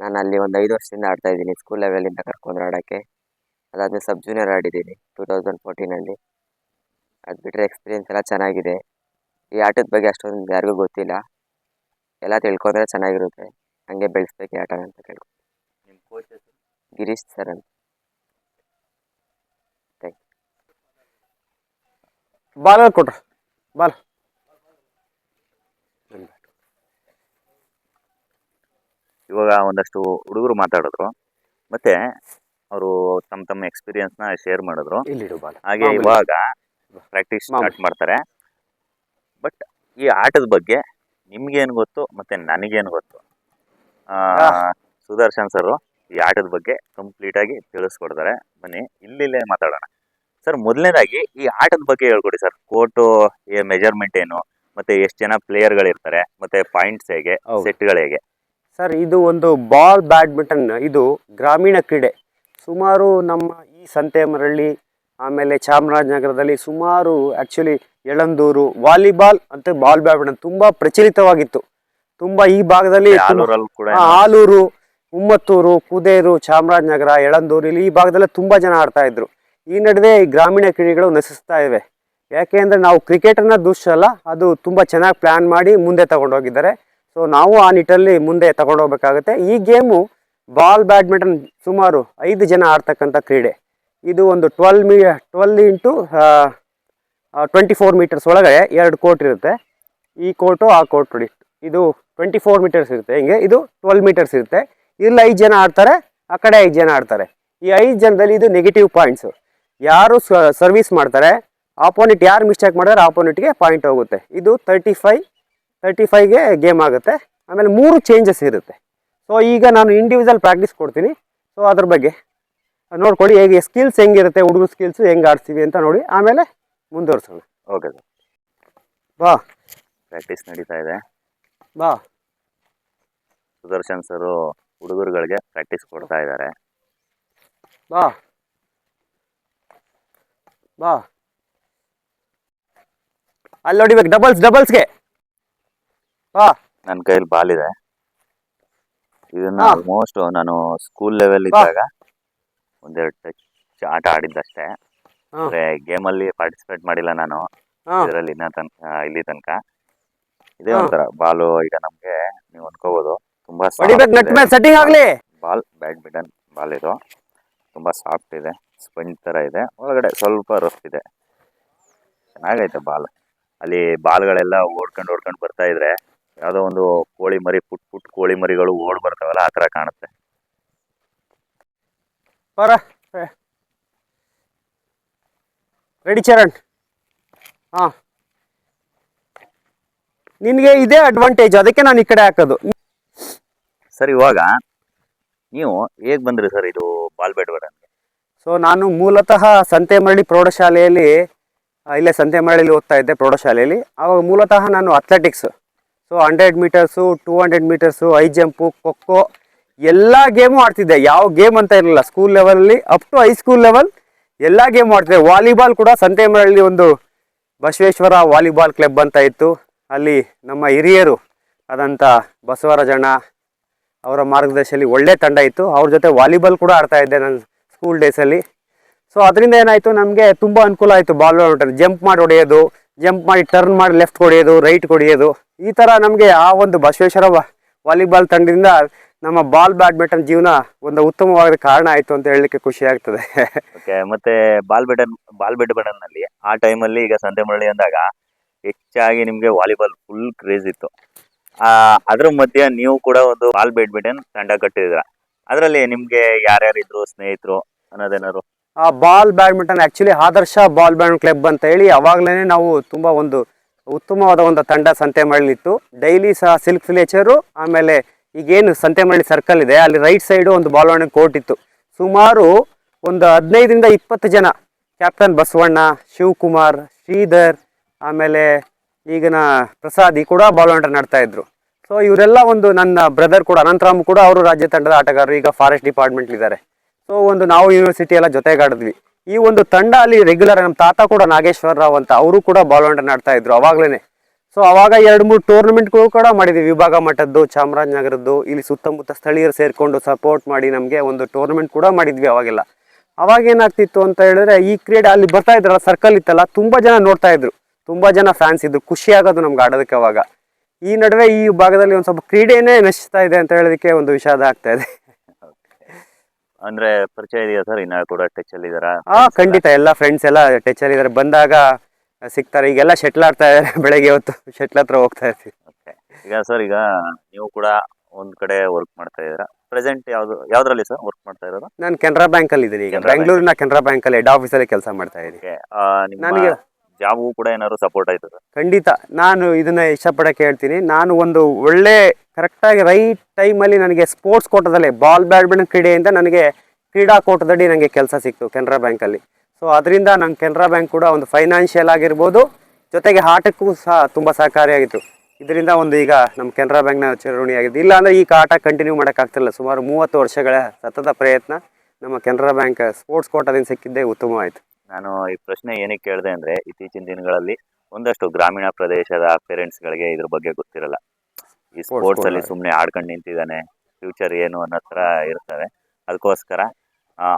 ನಾನು ಅಲ್ಲಿ ಒಂದು 5 ವರ್ಷದಿಂದ ಆಡ್ತಾಯಿದ್ದೀನಿ. ಸ್ಕೂಲ್ ಲೆವೆಲಿಂದ ಕರ್ಕೊಂಡ್ರು ಆಡೋಕ್ಕೆ. ಅದಾದಮೇಲೆ ಸಬ್ ಜೂನಿಯರ್ ಆಡಿದ್ದೀನಿ 2014 ಅದು ಬಿಟ್ಟರೆ ಎಕ್ಸ್ಪೀರಿಯೆನ್ಸ್ ಎಲ್ಲ ಚೆನ್ನಾಗಿದೆ. ಈ ಆಟದ ಬಗ್ಗೆ ಅಷ್ಟೊಂದು ಯಾರಿಗೂ ಗೊತ್ತಿಲ್ಲ. ಎಲ್ಲ ತಿಳ್ಕೊಂಡ್ರೆ ಚೆನ್ನಾಗಿರುತ್ತೆ. ಹಂಗೆ ಬೆಳೆಸ್ಬೇಕು ಈ ಆಟನ ಅಂತ ಕೇಳ್ಕೊಂಡು. ನಿಮ್ಮ ಕೋಚ್ ಹೆಸರು? ಗಿರೀಶ್ ಸರ್ ಅಂತ. ಬಾಲ್ ಕೊಟ್ರ ಬಾಲ್. ಇವಾಗ ಒಂದಷ್ಟು ಹುಡುಗರು ಮಾತಾಡಿದ್ರು, ಮತ್ತೆ ಅವರು ತಮ್ಮ ಎಕ್ಸ್ಪೀರಿಯನ್ಸ್ನ ಶೇರ್ ಮಾಡಿದ್ರು. ಇಲ್ಲಿಡು ಬಾಲ್. ಹಾಗೆ ಇವಾಗ ಪ್ರಾಕ್ಟೀಸ್ ಸ್ಟಾರ್ಟ್ ಮಾಡ್ತಾರೆ. ಬಟ್ ಈ ಆಟದ ಬಗ್ಗೆ ನಿಮ್ಗೇನು ಗೊತ್ತು ಮತ್ತೆ ನನಗೇನು ಗೊತ್ತು? ಸುದರ್ಶನ್ ಸರ್ ಈ ಆಟದ ಬಗ್ಗೆ ಕಂಪ್ಲೀಟ್ ಆಗಿ ತಿಳಿಸ್ಕೊಡ್ತಾರೆ. ಬನ್ನಿ ಇಲ್ಲಿಲ್ಲೇ ಮಾತಾಡೋಣ. ಸರ್, ಮೊದಲನೇದಾಗಿ ಈ ಆಟದ ಬಗ್ಗೆ ಹೇಳ್ಕೊಡಿ ಸರ್. ಕೋರ್ಟು ಮೆಜರ್ಮೆಂಟ್ ಏನು, ಮತ್ತೆ ಎಷ್ಟು ಜನ ಪ್ಲೇಯರ್ಗಳಿರ್ತಾರೆ, ಮತ್ತೆ ಪಾಯಿಂಟ್ಸ್ ಹೇಗೆ, ಸೆಟ್ಗಳು ಹೇಗೆ? ಸರ್, ಇದು ಒಂದು ಬಾಲ್ ಬ್ಯಾಡ್ಮಿಂಟನ್, ಇದು ಗ್ರಾಮೀಣ ಕ್ರೀಡೆ. ಸುಮಾರು ನಮ್ಮ ಈ ಸಂತೆಮರಳ್ಳಿ ಆಮೇಲೆ ಚಾಮರಾಜನಗರದಲ್ಲಿ ಸುಮಾರು ಆ್ಯಕ್ಚುಲಿ ಯಳಂದೂರು ವಾಲಿಬಾಲ್ ಅಂತ ಬಾಲ್ ಬ್ಯಾಡ್ಮಿಂಟನ್ ತುಂಬ ಪ್ರಚಲಿತವಾಗಿತ್ತು. ತುಂಬ ಈ ಭಾಗದಲ್ಲಿ ಆಲೂರು, ಉಮ್ಮತ್ತೂರು, ಕುದೇರು, ಚಾಮರಾಜನಗರ, ಯಳಂದೂರು, ಇಲ್ಲಿ ಈ ಭಾಗದಲ್ಲಿ ತುಂಬ ಜನ ಆಡ್ತಾ ಇದ್ರು. ಈ ನಡುವೆ ಈ ಗ್ರಾಮೀಣ ಕ್ರೀಡೆಗಳು ನಶಿಸ್ತಾ ಇವೆ. ಯಾಕೆಂದರೆ ನಾವು ಕ್ರಿಕೆಟನ್ನು ದೂಷಲ್ಲ, ಅದು ತುಂಬ ಚೆನ್ನಾಗಿ ಪ್ಲ್ಯಾನ್ ಮಾಡಿ ಮುಂದೆ ತಗೊಂಡೋಗಿದ್ದಾರೆ. ಸೊ ನಾವು ಆ ನಿಟ್ಟಲ್ಲಿ ಮುಂದೆ ತಗೊಂಡೋಗ್ಬೇಕಾಗುತ್ತೆ. ಈ ಗೇಮು ಬಾಲ್ ಬ್ಯಾಡ್ಮಿಂಟನ್ ಸುಮಾರು 5 ಜನ ಆಡ್ತಕ್ಕಂಥ ಕ್ರೀಡೆ. ಇದು ಒಂದು 12 ಇಂಟು 24 ಮೀಟರ್ಸ್ ಒಳಗಡೆ 2 ಕೋರ್ಟ್ ಇರುತ್ತೆ. ಈ ಕೋರ್ಟು ಆ ಕೋರ್ಟ್ ನೋಡಿ, ಇದು 24 ಮೀಟರ್ಸ್ ಇರುತ್ತೆ. ಹಿಂಗೆ ಇದು 12 ಮೀಟರ್ಸ್ ಇರುತ್ತೆ. ಇಲ್ಲಿ 5 ಜನ ಆಡ್ತಾರೆ, ಆ ಕಡೆ 5 ಜನ ಆಡ್ತಾರೆ. ಈ 5 ಜನದಲ್ಲಿ ಇದು ನೆಗೆಟಿವ್ ಪಾಯಿಂಟ್ಸು. ಯಾರು ಸರ್ವಿಸ್ ಮಾಡ್ತಾರೆ, ಆಪೋನೆಂಟ್ ಯಾರು ಮಿಸ್ಟೇಕ್ ಮಾಡಿದ್ರೆ ಆಪೋನೆಂಟ್ಗೆ ಪಾಯಿಂಟ್ ಹೋಗುತ್ತೆ. ಇದು 35ಗೆ ಗೇಮ್ ಆಗುತ್ತೆ. ಆಮೇಲೆ 3 ಚೇಂಜಸ್ ಇರುತ್ತೆ. ಸೊ ಈಗ ನಾನು ಇಂಡಿವಿಜುವಲ್ ಪ್ರಾಕ್ಟೀಸ್ ಕೊಡ್ತೀನಿ. ಸೊ ಅದ್ರ ಬಗ್ಗೆ ನೋಡ್ಕೊಳ್ಳಿ, ಹೇಗೆ ಸ್ಕಿಲ್ಸ್ ಹೆಂಗಿರುತ್ತೆ, ಹುಡುಗರು ಸ್ಕಿಲ್ಸು ಹೆಂಗೆ ಆಡ್ತೀವಿ ಅಂತ ನೋಡಿ, ಆಮೇಲೆ ಮುಂದುವರ್ಸೋಣ. ಓಕೆ ಸರ್, ಬಾ. ಪ್ರಾಕ್ಟೀಸ್ ನಡೀತಾ ಇದೆ. ಬಾ. ಸುದರ್ಶನ್ ಸರು ಹುಡುಗರುಗಳಿಗೆ ಪ್ರಾಕ್ಟೀಸ್ ಕೊಡ್ತಾ ಇದ್ದಾರೆ. ಬಾ ಬಾ. ಅಲ್ಲಿ ನೋಡಿಬೇಕು, ಡಬಲ್ಸ್ಗೆ ಬಾ. ನನ್ನ ಕೈಯಲ್ಲಿ ಬಾಲ್ ಇದೆ. ಇದನ್ನ ಆಲ್ಮೋಸ್ಟ್ ನಾನು ಸ್ಕೂಲ್ ಲೆವೆಲ್ ಇದ್ದಾಗ ಒಂದೆರಡು ಟಚ್ ಆಟ ಆಡಿದ್ದಷ್ಟೇ. ಅಂದ್ರೆ ಗೇಮಲ್ಲಿ ಪಾರ್ಟಿಸಿಪೇಟ್ ಮಾಡಿಲ್ಲ ನಾನು ಇದರಲ್ಲಿ ಇಲ್ಲಿ ತನಕ. ಇದೇ ಒಂಥರ ಬಾಲು. ಈಗ ನಮ್ಗೆ ನೀವು ಅನ್ಕೋಬಹುದು ತುಂಬಾ ಸೆಟ್ಟಿಂಗ್ ಆಗ್ಲಿ. ಬಾಲ್ ಬ್ಯಾಡ್ಮಿಂಟನ್ ಬಾಲ್ ಇದು ತುಂಬಾ ಸಾಫ್ಟ್ ಇದೆ, ಸ್ಪಂಜ್ ತರ ಇದೆ, ಒಳಗಡೆ ಸ್ವಲ್ಪ ರಫ್ ಇದೆ. ಚೆನ್ನಾಗೈತೆ ಬಾಲ್. ಅಲ್ಲಿ ಬಾಲ್ಗಳೆಲ್ಲ ಓಡ್ಕೊಂಡು ಬರ್ತಾ ಇದ್ರೆ ಯಾವುದೋ ಒಂದು ಕೋಳಿ ಮರಿ, ಪುಟ್ ಕೋಳಿ ಮರಿಗಳು ಓಡ್ ಬರ್ತಾವಲ್ಲ, ಆ ಥರ ಕಾಣುತ್ತೆ. ರೆಡಿ ಚರಣ್? ಹಾ, ನಿನಗೆ ಇದೇ ಅಡ್ವಾಂಟೇಜ್, ಅದಕ್ಕೆ ನಾನು ಈ ಕಡೆ ಹಾಕೋದು. ಸರ್, ಇವಾಗ ನೀವು ಹೇಗೆ ಬಂದ್ರಿ ಸರ್ ಇದು ಬಾಲ್ ಬ್ಯಾಡ್ಮಿಂಟನ್? ಸೊ ನಾನು ಮೂಲತಃ ಸಂತೆಮರಳ್ಳಿ ಪ್ರೌಢಶಾಲೆಯಲ್ಲಿ, ಇಲ್ಲೇ ಸಂತೆಮರಳ್ಳಿಲಿ ಓದ್ತಾ ಇದ್ದೆ ಪ್ರೌಢಶಾಲೆಯಲ್ಲಿ. ಆವಾಗ ಮೂಲತಃ ನಾನು athletics, so 100 metres, 200 metres, high jump, kho kho ಎಲ್ಲ ಗೇಮು ಆಡ್ತಿದ್ದೆ. ಯಾವ ಗೇಮ್ ಅಂತ ಇರಲಿಲ್ಲ. ಸ್ಕೂಲ್ ಲೆವೆಲಲ್ಲಿ ಅಪ್ ಟು ಹೈಸ್ಕೂಲ್ ಲೆವೆಲ್ ಎಲ್ಲ ಗೇಮು ಆಡ್ತಿದ್ದೆ. ವಾಲಿಬಾಲ್ ಕೂಡ ಸಂತೆಮರಳ್ಳಿ ಒಂದು ಬಸವೇಶ್ವರ ವಾಲಿಬಾಲ್ ಕ್ಲಬ್ ಅಂತ ಇತ್ತು. ಅಲ್ಲಿ ನಮ್ಮ ಹಿರಿಯರು ಆದಂಥ ಬಸವರಾಜಣ್ಣ ಅವರ ಮಾರ್ಗದರ್ಶನದಲ್ಲಿ ಒಳ್ಳೆ ತಂಡ ಇತ್ತು. ಅವ್ರ ಜೊತೆ ವಾಲಿಬಾಲ್ ಕೂಡ ಆಡ್ತಾ ಇದ್ದೆ ನಾನು ಸ್ಕೂಲ್ ಡೇಸಲ್ಲಿ. ಸೊ ಅದರಿಂದ ಏನಾಯಿತು, ನಮಗೆ ತುಂಬ ಅನುಕೂಲ ಆಯಿತು. ಬಾಲ್ ಬ್ಯಾಡ್ಮಿಂಟನ್ ಜಂಪ್ ಮಾಡಿ ಹೊಡೆಯೋದು, ಜಂಪ್ ಮಾಡಿ ಟರ್ನ್ ಮಾಡಿ ಲೆಫ್ಟ್ ಹೊಡೆಯೋದು, ರೈಟ್ ಹೊಡೆಯೋದು, ಈ ಥರ ನಮಗೆ ಆ ಒಂದು ಬಸವೇಶ್ವರ ವಾಲಿಬಾಲ್ ತಂಡದಿಂದ ನಮ್ಮ ಬಾಲ್ ಬ್ಯಾಡ್ಮಿಂಟನ್ ಜೀವನ ಒಂದು ಉತ್ತಮವಾದ ಕಾರಣ ಆಯಿತು ಅಂತ ಹೇಳಲಿಕ್ಕೆ ಖುಷಿ ಆಗ್ತದೆ. ಓಕೆ, ಮತ್ತೆ ಬಾಲ್ ಬ್ಯಾಡ್ಮಿಂಟನ್ನಲ್ಲಿ ಆ ಟೈಮಲ್ಲಿ ಈಗ ಸಂತೆಮರಳ್ಳಿ ಅಂದಾಗ ಹೆಚ್ಚಾಗಿ ನಿಮಗೆ ವಾಲಿಬಾಲ್ ಫುಲ್ ಕ್ರೇಜ್ ಇತ್ತು. ಅದ್ರ ಮಧ್ಯೆ ನೀವು ಕೂಡ ಒಂದು ಬಾಲ್ ಬ್ಯಾಡ್ಮಿಂಟನ್ ತಂಡ ಕಟ್ಟಿದ್ರ. ಅದರಲ್ಲಿ ನಿಮ್ಗೆ ಯಾರ್ಯಾರಿದ್ರು ಸ್ನೇಹಿತರು ಅನ್ನೋದೇನಾದ್ರು? ಆ ಬಾಲ್ ಬ್ಯಾಡ್ಮಿಂಟನ್ ಆ್ಯಕ್ಚುಲಿ ಆದರ್ಶ ಬಾಲ್ ಬ್ಯಾಡ್ಮಿಂಟನ್ ಕ್ಲಬ್ ಅಂತ ಹೇಳಿ ಅವಾಗಲೇ ನಾವು ತುಂಬ ಒಂದು ಉತ್ತಮವಾದ ಒಂದು ತಂಡ ಸಂತೆಮರಳ್ಳಿ ಇತ್ತು. ಡೈಲಿ ಸಹ ಸಿಲ್ಕ್ ವಿಲೇಜರು, ಆಮೇಲೆ ಈಗೇನು ಸಂತೆಮರಳ್ಳಿ ಸರ್ಕಲ್ ಇದೆ ಅಲ್ಲಿ ರೈಟ್ ಸೈಡು ಒಂದು ಬಾಲ್ ಬ್ಯಾಡ್ಮಿಂಟನ್ ಕೋರ್ಟ್ ಇತ್ತು. ಸುಮಾರು ಒಂದು 15ರಿಂದ 20 ಜನ, ಕ್ಯಾಪ್ಟನ್ ಬಸವಣ್ಣ, ಶಿವಕುಮಾರ್, ಶ್ರೀಧರ್, ಆಮೇಲೆ ಈಗಿನ ಪ್ರಸಾದಿ ಕೂಡ ಬಾಲ್ ಬ್ಯಾಡ್ಮಿಂಟನ್ ಆಡ್ತಾ ಇದ್ರು. ಸೊ ಇವರೆಲ್ಲ ಒಂದು ನನ್ನ ಬ್ರದರ್ ಕೂಡ ಅನಂತರಾಮ್ ಕೂಡ ಅವರು ರಾಜ್ಯ ತಂಡದ ಆಟಗಾರರು, ಈಗ ಫಾರೆಸ್ಟ್ ಡಿಪಾರ್ಟ್ಮೆಂಟ್ ಇದ್ದಾರೆ. ಸೊ ಒಂದು ನಾವು ಯೂನಿವರ್ಸಿಟಿ ಎಲ್ಲ ಜೊತೆಗಾಡಿದ್ವಿ. ಈ ಒಂದು ತಂಡ ಅಲ್ಲಿ ರೆಗ್ಯುಲರ್, ನಮ್ಮ ತಾತ ಕೂಡ ನಾಗೇಶ್ವರ ರಾವ್ ಅಂತ, ಅವರು ಕೂಡ ಬಾಲ್ ಬ್ಯಾಡ್ಮಿಂಟನ್ ಆಡ್ತಾ ಇದ್ರು ಅವಾಗಲೇ. ಸೊ ಅವಾಗ 2-3 ಟೂರ್ನಮೆಂಟ್ಗಳು ಕೂಡ ಮಾಡಿದ್ವಿ, ವಿಭಾಗ ಮಟ್ಟದ್ದು, ಚಾಮರಾಜನಗರದ್ದು, ಇಲ್ಲಿ ಸುತ್ತಮುತ್ತ ಸ್ಥಳೀಯರು ಸೇರಿಕೊಂಡು ಸಪೋರ್ಟ್ ಮಾಡಿ ನಮಗೆ ಒಂದು ಟೂರ್ನಮೆಂಟ್ ಕೂಡ ಮಾಡಿದ್ವಿ ಅವಾಗೆಲ್ಲ. ಅವಾಗೇನಾಗ್ತಿತ್ತು ಅಂತ ಹೇಳಿದ್ರೆ, ಈ ಕ್ರೀಡೆ ಅಲ್ಲಿ ಬರ್ತಾ ಇದ್ರಲ್ಲ, ಸರ್ಕಲ್ ಇತ್ತಲ್ಲ, ತುಂಬ ಜನ ನೋಡ್ತಾ ಇದ್ರು, ತುಂಬ ಜನ ಫ್ಯಾನ್ಸ್ ಇದ್ರು, ಖುಷಿ ಆಗೋದು ನಮ್ಗೆ ಆಡೋದಕ್ಕೆ ಅವಾಗ. ಈ ನಡುವೆ ಈ ಭಾಗದಲ್ಲಿ ಒಂದು ಸ್ವಲ್ಪ ಕ್ರೀಡೆನೇ ನಶಿಸ್ತಾ ಇದೆ ಅಂತ ಹೇಳೋದಕ್ಕೆ ಒಂದು ವಿಷಾದ ಆಗ್ತಾ ಇದೆ. ಅಂದ್ರೆ ಪರಿಚಯ ಇದೆಯಾ ಸರ್? ಇನ್ನ ಕೂಡ ಟಚ್ ಅಲ್ಲಿ ಇದಾರಾ? ಖಂಡಿತ ಎಲ್ಲ ಫ್ರೆಂಡ್ಸ್ ಎಲ್ಲ ಟಚ್ ಅಲ್ಲಿ ಇದ್ದಾರೆ. ಬಂದಾಗ ಸಿಗ್ತಾರೆ. ಈಗೆಲ್ಲ ಶಟ್ಲ್ ಆಡ್ತಾ ಇದ್ದಾರೆ. ಬೆಳಗ್ಗೆ ಹೊತ್ತು ಶಟ್ಲ್ ಹತ್ರ ಹೋಗ್ತಾ ಇರ್ತೀವಿ. ಓಕೆ. ಈಗ ಸರ್, ಈಗ ನೀವು ಕೂಡ ಒಂದು ಕಡೆ ವರ್ಕ್ ಮಾಡ್ತಾ ಇದ್ದೀರಾ. ಪ್ರೆಸೆಂಟ್ ಯಾವ್ದ್ರಲ್ಲಿ ಸರ್ ವರ್ಕ್ ಮಾಡ್ತಾ ಇರೋದು? ನಾನು ಕೆನರಾ ಬ್ಯಾಂಕಲ್ಲಿ ಇದ್ದೀನಿ ಈಗ. ಕೆನರಾ ಬೆಂಗಳೂರಿನ ಕೆನರಾ ಬ್ಯಾಂಕಲ್ಲಿ ಹೆಡ್ ಆಫೀಸಲ್ಲಿ ಕೆಲಸ ಮಾಡ್ತಾ ಇದ್ದೀನಿ. ಓಕೆ. ನಿಮ್ಮ ನನಗೆ ಜಾಬು ಕೂಡ ಏನಾದ್ರು ಸಪೋರ್ಟ್ ಆಯ್ತು ಸರ್? ಖಂಡಿತ ನಾನು ಇದನ್ನ ಇಷ್ಟಪಡಕ್ಕೆ ಹೇಳ್ತೀನಿ. ನಾನು ಒಂದು ಒಳ್ಳೆ ಕರೆಕ್ಟಾಗಿ ರೈಟ್ ಟೈಮಲ್ಲಿ ನನಗೆ ಸ್ಪೋರ್ಟ್ಸ್ ಕೋಟದಲ್ಲಿ ಬಾಲ್ ಬ್ಯಾಡ್ಮಿಂಟನ್ ಕ್ರೀಡೆಯಿಂದ ನನಗೆ ಕ್ರೀಡಾ ಕೋಟದಡಿ ನನಗೆ ಕೆಲಸ ಸಿಕ್ತು ಕೆನರಾ ಬ್ಯಾಂಕಲ್ಲಿ. ಸೊ ಅದರಿಂದ ನಂಗೆ ಕೆನರಾ ಬ್ಯಾಂಕ್ ಕೂಡ ಒಂದು ಫೈನಾನ್ಷಿಯಲ್ ಆಗಿರ್ಬೋದು, ಜೊತೆಗೆ ಆಟಕ್ಕೂ ಸಹ ತುಂಬ ಸಹಕಾರಿಯಾಗಿತ್ತು. ಇದರಿಂದ ಒಂದು ಈಗ ನಮ್ಮ ಕೆನರಾ ಬ್ಯಾಂಕ್ನ ಚುನಾವಣೆ ಆಗಿದೆ. ಇಲ್ಲ ಅಂದರೆ ಈ ಆಟ ಕಂಟಿನ್ಯೂ ಮಾಡೋಕ್ಕಾಗ್ತಿಲ್ಲ. ಸುಮಾರು 30 ವರ್ಷಗಳ ಸತತ ಪ್ರಯತ್ನ ನಮ್ಮ ಕೆನರಾ ಬ್ಯಾಂಕ್ ಸ್ಪೋರ್ಟ್ಸ್ ಕೋಟಾದಿಂದ ಸಿಕ್ಕಿದ್ದೇ ಉತ್ತಮವಾಯಿತು. ನಾನು ಈ ಪ್ರಶ್ನೆ ಏನಕ್ಕೆ ಕೇಳಿದೆ ಅಂದರೆ, ಇತ್ತೀಚಿನ ದಿನಗಳಲ್ಲಿ ಒಂದಷ್ಟು ಗ್ರಾಮೀಣ ಪ್ರದೇಶದ ಪೇರೆಂಟ್ಸ್ಗಳಿಗೆ ಇದ್ರ ಬಗ್ಗೆ ಗೊತ್ತಿರಲ್ಲ. ಈ ಸ್ಪೋರ್ಟ್ಸ್ ಅಲ್ಲಿ ಸುಮ್ಮನೆ ಆಡ್ಕೊಂಡು ನಿಂತಿದ್ದಾನೆ, ಫ್ಯೂಚರ್ ಏನು ಅನ್ನೋ ಥರ ಇರ್ತವೆ. ಅದಕ್ಕೋಸ್ಕರ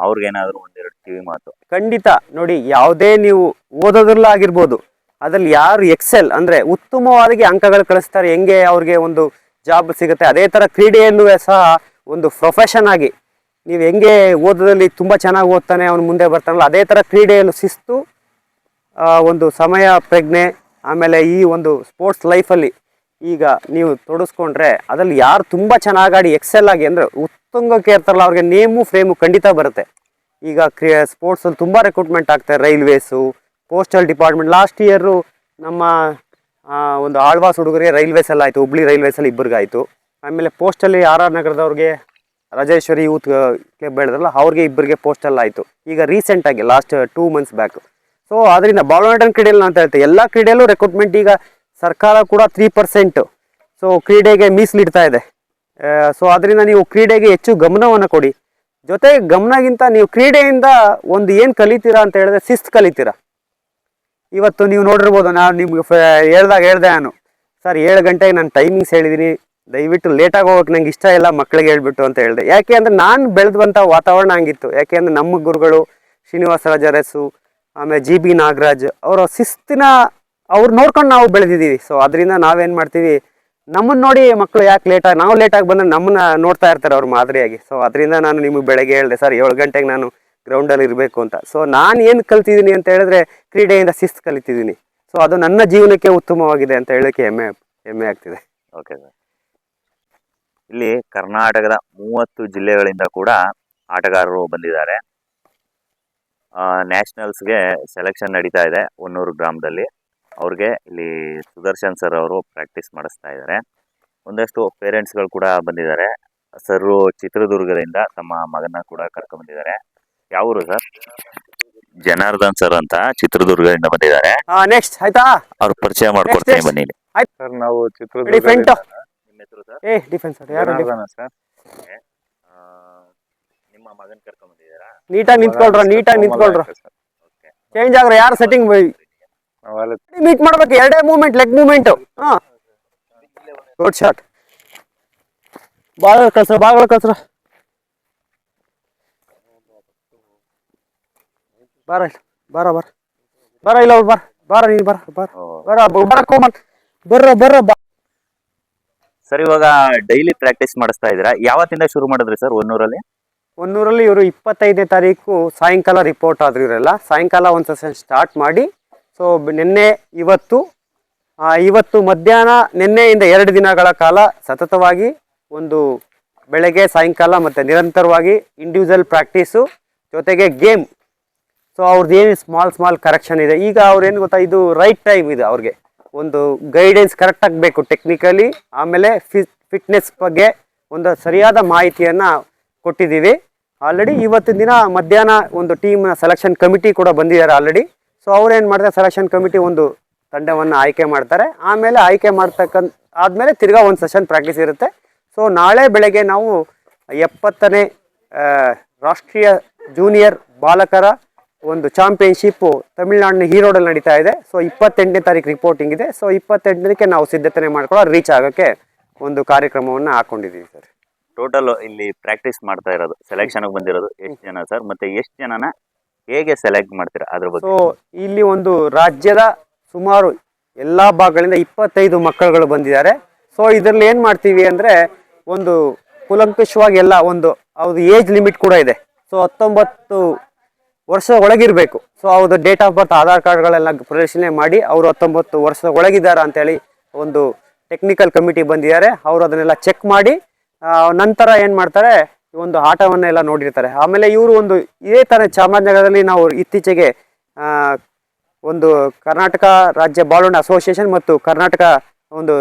ಅವ್ರಿಗೇನಾದರೂ ಒಂದೆರಡು ಕಿವಿ ಮಾತು. ಖಂಡಿತ ನೋಡಿ, ಯಾವುದೇ ನೀವು ಓದೋದ್ರಲ್ಲಾಗಿರ್ಬೋದು, ಅದ್ರಲ್ಲಿ ಯಾರು ಎಕ್ಸೆಲ್ ಅಂದರೆ ಉತ್ತಮವಾಗಿ ಅಂಕಗಳು ಕಳಿಸ್ತಾರೆ, ಹೆಂಗೆ ಅವ್ರಿಗೆ ಒಂದು ಜಾಬ್ ಸಿಗುತ್ತೆ, ಅದೇ ಥರ ಕ್ರೀಡೆಯಲ್ಲೂ ಸಹ ಒಂದು ಪ್ರೊಫೆಷನ್ ಆಗಿ ನೀವು ಹೆಂಗೆ ಓದೋದ್ರಲ್ಲಿ ತುಂಬ ಚೆನ್ನಾಗಿ ಓದ್ತಾನೆ ಅವನು ಮುಂದೆ ಬರ್ತಾನಲ್ಲ, ಅದೇ ಥರ ಕ್ರೀಡೆಯಲ್ಲೂ ಶಿಸ್ತು, ಒಂದು ಸಮಯ ಪ್ರಜ್ಞೆ, ಆಮೇಲೆ ಈ ಒಂದು ಸ್ಪೋರ್ಟ್ಸ್ ಲೈಫಲ್ಲಿ ಈಗ ನೀವು ತೊಡಸ್ಕೊಂಡ್ರೆ ಅದ್ರಲ್ಲಿ ಯಾರು ತುಂಬ ಚೆನ್ನಾಗಿ ಎಕ್ಸೆಲ್ ಆಗಿ ಅಂದರೆ ಉತ್ತುಂಗಕ್ಕೆ ಇರ್ತಾರಲ್ಲ, ಅವ್ರಿಗೆ ನೇಮು ಫ್ರೇಮು ಖಂಡಿತ ಬರುತ್ತೆ. ಈಗ ಸ್ಪೋರ್ಟ್ಸಲ್ಲಿ ತುಂಬ ರೆಕ್ರೂಟ್ಮೆಂಟ್ ಆಗ್ತಾರೆ. Railways, postal department. Last year ನಮ್ಮ ಒಂದು ಆಳ್ವಾಸ್ ಹುಡುಗರಿಗೆ ರೈಲ್ವೇಸಲ್ಲಿ ಆಯಿತು, ಹುಬ್ಳಿ ರೈಲ್ವೇಸಲ್ಲಿ ಇಬ್ಬರಿಗಾಯಿತು. ಆಮೇಲೆ ಪೋಸ್ಟಲ್ಲಿ RR ನಗರದವ್ರಿಗೆ ರಾಜೇಶ್ವರಿ ಯೂತ್ ಕ್ಲಬ್ ಹೇಳಿದ್ರಲ್ಲ, ಅವ್ರಿಗೆ ಇಬ್ಬರಿಗೆ ಪೋಸ್ಟಲ್ ಆಯಿತು ಈಗ ರೀಸೆಂಟಾಗಿ ಲಾಸ್ಟ್ 2 months ಬ್ಯಾಕು. ಸೊ ಅದರಿಂದ ಬಾಲ್ ಬ್ಯಾಡ್ಮಿಂಟನ್ ಕ್ರೀಡೆಯಲ್ಲಿ ಅಂತ ಹೇಳ್ತೇವೆ, ಎಲ್ಲ ಕ್ರೀಡೆಯಲ್ಲೂ ರೆಕ್ರೂಟ್ಮೆಂಟ್. ಈಗ ಸರ್ಕಾರ ಕೂಡ 3% ಸೊ ಕ್ರೀಡೆಗೆ ಮೀಸಲಿಡ್ತಾ ಇದೆ. ಸೊ ಅದರಿಂದ ನೀವು ಕ್ರೀಡೆಗೆ ಹೆಚ್ಚು ಗಮನವನ್ನು ಕೊಡಿ. ಜೊತೆಗೆ ಗಮನಗಿಂತ ನೀವು ಕ್ರೀಡೆಯಿಂದ ಒಂದು ಏನು ಕಲಿತೀರಾ ಅಂತ ಹೇಳಿದ್ರೆ ಶಿಸ್ತು ಕಲಿತೀರಾ. ಇವತ್ತು ನೀವು ನೋಡಿರ್ಬೋದು, ನಾನು ನಿಮ್ಗೆ ಹೇಳ್ದೆ ನಾನು, ಸರ್ 7 ಗಂಟೆಗೆ ನಾನು ಟೈಮಿಂಗ್ಸ್ ಹೇಳಿದ್ದೀನಿ, ದಯವಿಟ್ಟು ಲೇಟಾಗಿ ಹೋಗೋಕೆ ನಂಗೆ ಇಷ್ಟ ಇಲ್ಲ ಮಕ್ಕಳಿಗೆ ಹೇಳ್ಬಿಟ್ಟು ಅಂತ ಹೇಳಿದೆ. ಯಾಕೆ ಅಂದರೆ ನಾನು ಬೆಳೆದಂಥ ವಾತಾವರಣ ಹಂಗಿತ್ತು. ಯಾಕೆ ಅಂದರೆ ನಮ್ಮ ಗುರುಗಳು ಶ್ರೀನಿವಾಸರಾಜ ಅರಸು, ಆಮೇಲೆ GB ನಾಗರಾಜ್ ಅವರ ಶಿಸ್ತಿನ ಅವ್ರು ನೋಡ್ಕೊಂಡು ನಾವು ಬೆಳೆದಿದ್ದೀವಿ. ಸೊ ಅದರಿಂದ ನಾವೇನು ಮಾಡ್ತೀವಿ, ನಮ್ಮನ್ನು ನೋಡಿ ಮಕ್ಕಳು ಯಾಕೆ ನಾವು ಲೇಟಾಗಿ ಬಂದರೆ ನಮ್ಮನ್ನ ನೋಡ್ತಾ ಇರ್ತಾರೆ ಅವ್ರ ಮಾದರಿಯಾಗಿ. ಸೊ ಅದರಿಂದ ನಾನು ನಿಮಗೆ ಬೆಳಗ್ಗೆ ಹೇಳಿದೆ, ಸರ್ 7 ಗಂಟೆಗೆ ನಾನು ಗ್ರೌಂಡಲ್ಲಿ ಇರಬೇಕು ಅಂತ. ಸೊ ನಾನು ಏನು ಕಲ್ತಿದ್ದೀನಿ ಅಂತ ಹೇಳಿದ್ರೆ ಕ್ರೀಡೆಯಿಂದ ಶಿಸ್ತು ಕಲಿತಿದ್ದೀನಿ. ಸೊ ಅದು ನನ್ನ ಜೀವನಕ್ಕೆ ಉತ್ತಮವಾಗಿದೆ ಅಂತ ಹೇಳೋಕ್ಕೆ ಹೆಮ್ಮೆ ಆಗ್ತಿದೆ. Okay sir. ಇಲ್ಲಿ ಕರ್ನಾಟಕದ 30 ಜಿಲ್ಲೆಗಳಿಂದ ಕೂಡ ಆಟಗಾರರು ಬಂದಿದ್ದಾರೆ. ನ್ಯಾಷನಲ್ಸ್ಗೆ ಸೆಲೆಕ್ಷನ್ ನಡೀತಾ ಇದೆ ಹೊನ್ನೂರು ಗ್ರಾಮದಲ್ಲಿ. ಅವ್ರಿಗೆ ಇಲ್ಲಿ ಸುದರ್ಶನ್ ಸರ್ ಅವರು ಪ್ರಾಕ್ಟೀಸ್ ಮಾಡಿಸ್ತಾ ಇದ್ದಾರೆ. ಒಂದಷ್ಟು ಪೇರೆಂಟ್ಸ್ಗಳು ಕೂಡ ಬಂದಿದ್ದಾರೆ. ಸರು ಚಿತ್ರದುರ್ಗದಿಂದ ತಮ್ಮ ಮಗನ ಕೂಡ ಕರ್ಕೊಂಡ್ಬಂದಿದ್ದಾರೆ. ಯಾವ ಊರು ಸರ್? ಜನಾರ್ದನ್ ಸರ್ ಅಂತ ಚಿತ್ರದುರ್ಗದಿಂದ ಬಂದಿದ್ದಾರೆ. ನೆಕ್ಸ್ಟ್ ಆಯ್ತಾ, ಅವ್ರ ಪರಿಚಯ ಮಾಡ್ಕೊಡ್ತೀನಿ Next. ಬನ್ನಿ. ಸರ್ ನಾವು ಡಿಫೆಂಟ್ ನಿಮ್ಮ ಹೆಸರು ಸರ್? ಡಿಫೆನ್ಸ್ ಯಾರು ಸರ್ ನಿಮ್ಮ ಮಗನ್ ಕರ್ಕೊಂಡ್ ಬಂದಿದ್ದೀರಾ? ನೀಟಾಗಿ ನಿಂತ್ಕೊಳ್ರ ಓಕೆ. ಚೇಂಜ್ ಆಗ್ರ ಯಾರು ಸೆಟ್ಟಿಂಗ್ ಮೀಟ್ ಮಾಡ್ಬೇಕು. 2 movement, leg movement. Good shot. Ball ಕಳ್ಸ್ರ ಬರ ಇಲ್ಲ ಅವ್ರು ಬರ. ಸರ್, ಇವಾಗ ಡೈಲಿ ಪ್ರಾಕ್ಟೀಸ್ ಮಾಡಿಸ್ತಾ ಇದ್ದೀರಾ? ಯಾವತ್ತಿಂದ ಶುರು ಮಾಡಿದ್ರಿ ಸರ್ ಹೊನ್ನೂರಲ್ಲಿ? ಹೊನ್ನೂರಲ್ಲಿ ಇವರು 25ನೇ ತಾರೀಕು ಸಾಯಂಕಾಲ ರಿಪೋರ್ಟ್ ಆದ್ರು. ಇವರೆಲ್ಲ ಸಾಯಂಕಾಲ ಒಂದು ಸೆಷನ್ ಸ್ಟಾರ್ಟ್ ಮಾಡಿ, ಸೊ ನಿನ್ನೆ ಇವತ್ತು ಮಧ್ಯಾಹ್ನ, ನಿನ್ನೆಯಿಂದ 2 ದಿನಗಳ ಕಾಲ ಸತತವಾಗಿ ಒಂದು ಬೆಳಗ್ಗೆ ಸಾಯಂಕಾಲ ಮತ್ತು ನಿರಂತರವಾಗಿ ಇಂಡಿವಿಜುವಲ್ ಪ್ರಾಕ್ಟೀಸು ಜೊತೆಗೆ ಗೇಮ್. ಸೊ ಅವ್ರದ್ದು ಏನು ಸ್ಮಾಲ್ ಕರೆಕ್ಷನ್ ಇದೆ. ಈಗ ಅವ್ರೇನು ಗೊತ್ತಾ, ಇದು ರೈಟ್ ಟೈಮ್ ಇದೆ ಅವ್ರಿಗೆ. ಒಂದು ಗೈಡೆನ್ಸ್ ಕರೆಕ್ಟಾಗಿ ಬೇಕು ಟೆಕ್ನಿಕಲಿ, ಆಮೇಲೆ ಫಿಟ್ನೆಸ್ ಬಗ್ಗೆ ಒಂದು ಸರಿಯಾದ ಮಾಹಿತಿಯನ್ನು ಕೊಟ್ಟಿದ್ದೀವಿ ಆಲ್ರೆಡಿ. ಇವತ್ತಿನ ದಿನ ಮಧ್ಯಾಹ್ನ ಒಂದು ಟೀಮ್ನ ಸೆಲೆಕ್ಷನ್ ಕಮಿಟಿ ಕೂಡ ಬಂದಿದ್ದಾರೆ ಆಲ್ರೆಡಿ. ಸೊ ಅವ್ರೇನು ಮಾಡ್ತಾರೆ, ಸೆಲೆಕ್ಷನ್ ಕಮಿಟಿ ಒಂದು ತಂಡವನ್ನು ಆಯ್ಕೆ ಮಾಡ್ತಾರೆ. ಆಮೇಲೆ ಆಯ್ಕೆ ಆದಮೇಲೆ ತಿರ್ಗಾ ಒಂದು ಸೆಷನ್ ಪ್ರಾಕ್ಟೀಸ್ ಇರುತ್ತೆ. ಸೊ ನಾಳೆ ಬೆಳಗ್ಗೆ ನಾವು 70ನೇ ರಾಷ್ಟ್ರೀಯ ಜೂನಿಯರ್ ಬಾಲಕರ ಒಂದು ಚಾಂಪಿಯನ್ಶಿಪ್ಪು ತಮಿಳ್ನಾಡಿನ ಹೀರೋಡಲ್ಲಿ ನಡೀತಾ ಇದೆ. ಸೊ 28ನೇ ತಾರೀಕು ರಿಪೋರ್ಟಿಂಗ್ ಇದೆ. ಸೊ 28ಕ್ಕೆ ನಾವು ಸಿದ್ಧತೆ ಮಾಡ್ಕೊಳ್ಳೋ ರೀಚ್ ಆಗೋಕ್ಕೆ ಒಂದು ಕಾರ್ಯಕ್ರಮವನ್ನು ಹಾಕೊಂಡಿದ್ದೀವಿ ಸರ್. ಟೋಟಲ್ ಇಲ್ಲಿ ಪ್ರಾಕ್ಟೀಸ್ ಮಾಡ್ತಾ ಇರೋದು, ಸೆಲೆಕ್ಷನ್ಗೆ ಬಂದಿರೋದು ಎಷ್ಟು ಜನ ಸರ್? ಮತ್ತೆ ಎಷ್ಟು ಜನನ ಹೇಗೆ ಸೆಲೆಕ್ಟ್ ಮಾಡ್ತೀರಾ ಅದ್ರ ಬಗ್ಗೆ? ಸೊ ಇಲ್ಲಿ ಒಂದು ರಾಜ್ಯದ ಸುಮಾರು ಎಲ್ಲ ಭಾಗಗಳಿಂದ 25 ಮಕ್ಕಳುಗಳು ಬಂದಿದ್ದಾರೆ. ಸೊ ಇದರಲ್ಲಿ ಏನು ಮಾಡ್ತೀವಿ ಅಂದರೆ, ಒಂದು ಕೂಲಂಕಷವಾಗಿ ಎಲ್ಲ ಒಂದು ಅವ್ರದ್ದು ಏಜ್ ಲಿಮಿಟ್ ಕೂಡ ಇದೆ. ಸೊ 19 ವರ್ಷದ ಒಳಗಿರಬೇಕು. ಸೊ ಅವ್ರದ್ದು ಡೇಟ್ ಆಫ್ ಬರ್ತ್ ಆಧಾರ್ ಕಾರ್ಡ್ಗಳೆಲ್ಲ ಪರಿಶೀಲನೆ ಮಾಡಿ ಅವರು 19 ವರ್ಷದ ಒಳಗಿದ್ದಾರೆ ಅಂತೇಳಿ ಒಂದು ಟೆಕ್ನಿಕಲ್ ಕಮಿಟಿ ಬಂದಿದ್ದಾರೆ. ಅವರು ಅದನ್ನೆಲ್ಲ ಚೆಕ್ ಮಾಡಿ ನಂತರ ಏನು ಮಾಡ್ತಾರೆ, ಒಂದು ಆಟವನ್ನೆಲ್ಲ ನೋಡಿರ್ತಾರೆ. ಆಮೇಲೆ ಇವರು ಒಂದು ಇದೇ ಥರ ಚಾಮರಾಜನಗರದಲ್ಲಿ ನಾವು ಇತ್ತೀಚೆಗೆ ಒಂದು ಕರ್ನಾಟಕ ರಾಜ್ಯ ಬಾಲ್ವಾಂಡ್ ಅಸೋಸಿಯೇಷನ್ ಮತ್ತು ಕರ್ನಾಟಕ ಒಂದು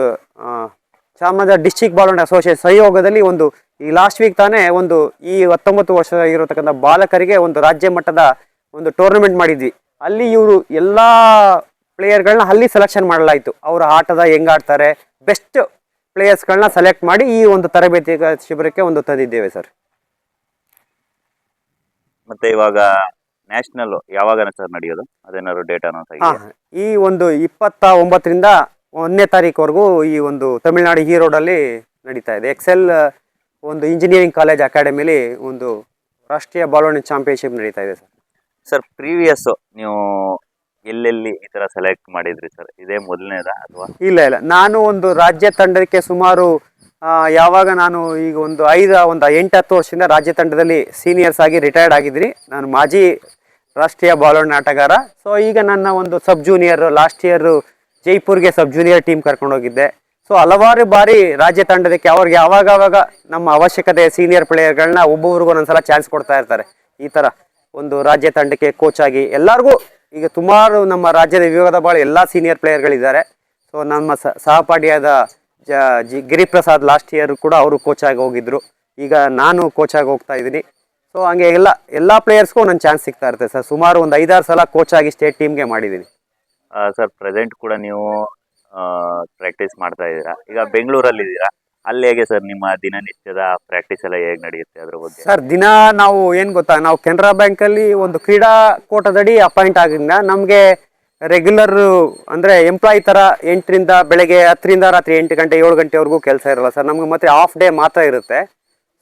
ಚಾಮರಾಜ ಡಿಸ್ಟ್ರಿಕ್ಟ್ ಬಾಲ್ವಾಂಡ್ ಅಸೋಸಿಯೇಷನ್ ಸಹಯೋಗದಲ್ಲಿ ಒಂದು ಈ ಲಾಸ್ಟ್ ವೀಕ್ ತಾನೇ ಒಂದು ಈ 19 ವರ್ಷ ಇರತಕ್ಕಂಥ ಬಾಲಕರಿಗೆ ಒಂದು ರಾಜ್ಯ ಮಟ್ಟದ ಒಂದು ಟೂರ್ನಮೆಂಟ್ ಮಾಡಿದ್ವಿ. ಅಲ್ಲಿ ಇವರು ಎಲ್ಲ ಪ್ಲೇಯರ್ಗಳನ್ನ ಅಲ್ಲಿ ಸೆಲೆಕ್ಷನ್ ಮಾಡಲಾಯಿತು. ಅವರ ಆಟದ ಹೆಂಗಾಡ್ತಾರೆ, ಬೆಸ್ಟ್ ಪ್ಲೇಯರ್ಸ್ಗಳನ್ನ ಸೆಲೆಕ್ಟ್ ಮಾಡಿ ಈ ಒಂದು ತರಬೇತಿ ಶಿಬಿರಕ್ಕೆ ಒಂದು ತಂದಿದ್ದೇವೆ ಸರ್. ಮತ್ತೆ ಇವಾಗ ನ್ಯಾಷನಲ್ ಯಾವಾಗ ಸರ್ ನಡೆಯೋದು, ಅದೇನಾದ್ರು ಡೇಟ್ ಅನೌನ್ಸ್ ಆಗಿದೆ? ಈ ಒಂದು 29ರಿಂದ 1ನೇ ತಾರೀಕುವರೆಗೂ ಈ ಒಂದು ತಮಿಳುನಾಡು ಈರೋಡಲ್ಲಿ ನಡೀತಾ ಇದೆ. ಎಕ್ಸೆಲ್ ಒಂದು ಇಂಜಿನಿಯರಿಂಗ್ ಕಾಲೇಜ್ ಅಕಾಡೆಮಿಲಿ ಒಂದು ರಾಷ್ಟ್ರೀಯ ಬಾಲ್ವಾಂಡ್ ಚಾಂಪಿಯನ್ಶಿಪ್ ನಡೀತಾ ಇದೆ ಸರ್. ಸರ್ ಪ್ರೀವಿಯಸ್ ನೀವು ಎಲ್ಲೆಲ್ಲಿ ಈ ತರ ಸೆಲೆಕ್ಟ್ ಮಾಡಿದ್ರಿ ಸರ್? ಇದೇ ಮೊದಲನೇದಾ ಅಥವಾ? ಇಲ್ಲ, ನಾನು ಒಂದು ರಾಜ್ಯ ತಂಡಕ್ಕೆ ಸುಮಾರು ಯಾವಾಗ ನಾನು ಈಗ ಒಂದು 8-10 ವರ್ಷದಿಂದ ರಾಜ್ಯ ತಂಡದಲ್ಲಿ ಸೀನಿಯರ್ಸ್ ಆಗಿ ರಿಟೈರ್ಡ್ ಆಗಿದ್ದೀನಿ. ನಾನು ಮಾಜಿ ರಾಷ್ಟ್ರೀಯ ಬಾಲ್ವಾಂಡ್ ಆಟಗಾರ. ಸೊ ಈಗ ನನ್ನ ಒಂದು ಸಬ್ ಜೂನಿಯರ್ ಲಾಸ್ಟ್ ಇಯರ್ ಜೈಪುರ್ಗೆ ಸಬ್ ಜೂನಿಯರ್ ಟೀಮ್ ಕರ್ಕೊಂಡೋಗಿದ್ದೆ. ಸೊ ಹಲವಾರು ಬಾರಿ ರಾಜ್ಯ ತಂಡದಕ್ಕೆ ಅವ್ರಿಗೆ ಆವಾಗ ನಮ್ಮ ಅವಶ್ಯಕತೆ ಸೀನಿಯರ್ ಪ್ಲೇಯರ್ಗಳನ್ನ ಒಬ್ಬೊಬ್ರಿಗೂ ಒಂದೊಂದ್ಸಲ ಚಾನ್ಸ್ ಕೊಡ್ತಾ ಇರ್ತಾರೆ. ಈ ಥರ ಒಂದು ರಾಜ್ಯ ತಂಡಕ್ಕೆ ಕೋಚ್ ಆಗಿ ಎಲ್ಲರಿಗೂ ಈಗ ಸುಮಾರು ನಮ್ಮ ರಾಜ್ಯದ ವಿಭಾಗದ ಭಾಳ ಎಲ್ಲ ಸೀನಿಯರ್ ಪ್ಲೇಯರ್ಗಳಿದ್ದಾರೆ. ಸೊ ನಮ್ಮ ಸಹಪಾಠಿಯಾದ ಗಿರಿಪ್ರಸಾದ್ ಲಾಸ್ಟ್ ಇಯರ್ ಕೂಡ ಅವರು ಕೋಚ್ ಆಗಿ ಹೋಗಿದ್ರು. ಈಗ ನಾನು ಕೋಚ್ ಆಗಿ ಹೋಗ್ತಾ ಇದ್ದೀನಿ. ಸೊ ಹಂಗೆ ಎಲ್ಲ ಪ್ಲೇಯರ್ಸ್ಗೂ ಒಂದೊಂದು ಚಾನ್ಸ್ ಸಿಗ್ತಾ ಇರುತ್ತೆ ಸರ್. ಸುಮಾರು ಒಂದು 5-6 ಸಲ ಕೋಚ್ ಆಗಿ ಸ್ಟೇಟ್ ಟೀಮ್ಗೆ ಮಾಡಿದ್ದೀನಿ ಸರ್. ಪ್ರೆಸೆಂಟ್ ಕೂಡ ನೀವು ಪ್ರಾಕ್ಟೀಸ್ ಮಾಡ್ತಾ ಇದ್ದೀರಾ. ಈಗ ಬೆಂಗಳೂರಲ್ಲಿ ಇದ್ದೀರಾ, ಅಲ್ಲಿ ಹೇಗೆ ಸರ್ ನಿಮ್ಮ ದಿನನಿತ್ಯದ ಪ್ರಾಕ್ಟೀಸ್ ಎಲ್ಲ ಹೇಗೆ ನಡೆಯುತ್ತೆ ಅದ್ರ ಬಗ್ಗೆ? ಸರ್ ದಿನ ನಾವು ಏನು ಗೊತ್ತಾ, ನಾವು ಕೆನರಾ ಬ್ಯಾಂಕಲ್ಲಿ ಒಂದು ಕ್ರೀಡಾ ಕೋಟದಡಿ ಅಪಾಯಿಂಟ್ ಆಗಿದ್ದರಿಂದ ನಮಗೆ ರೆಗ್ಯುಲರ್ ಅಂದರೆ ಎಂಪ್ಲಾಯಿ ಥರ 8ರಿಂದ ಬೆಳಗ್ಗೆ 10ರಿಂದ ರಾತ್ರಿ 8 ಗಂಟೆ 7 ಗಂಟೆವರೆಗೂ ಕೆಲಸ ಇರಲ್ಲ ಸರ್. ನಮ್ಗೆ ಮತ್ತೆ ಹಾಫ್ ಡೇ ಮಾತ್ರ ಇರುತ್ತೆ.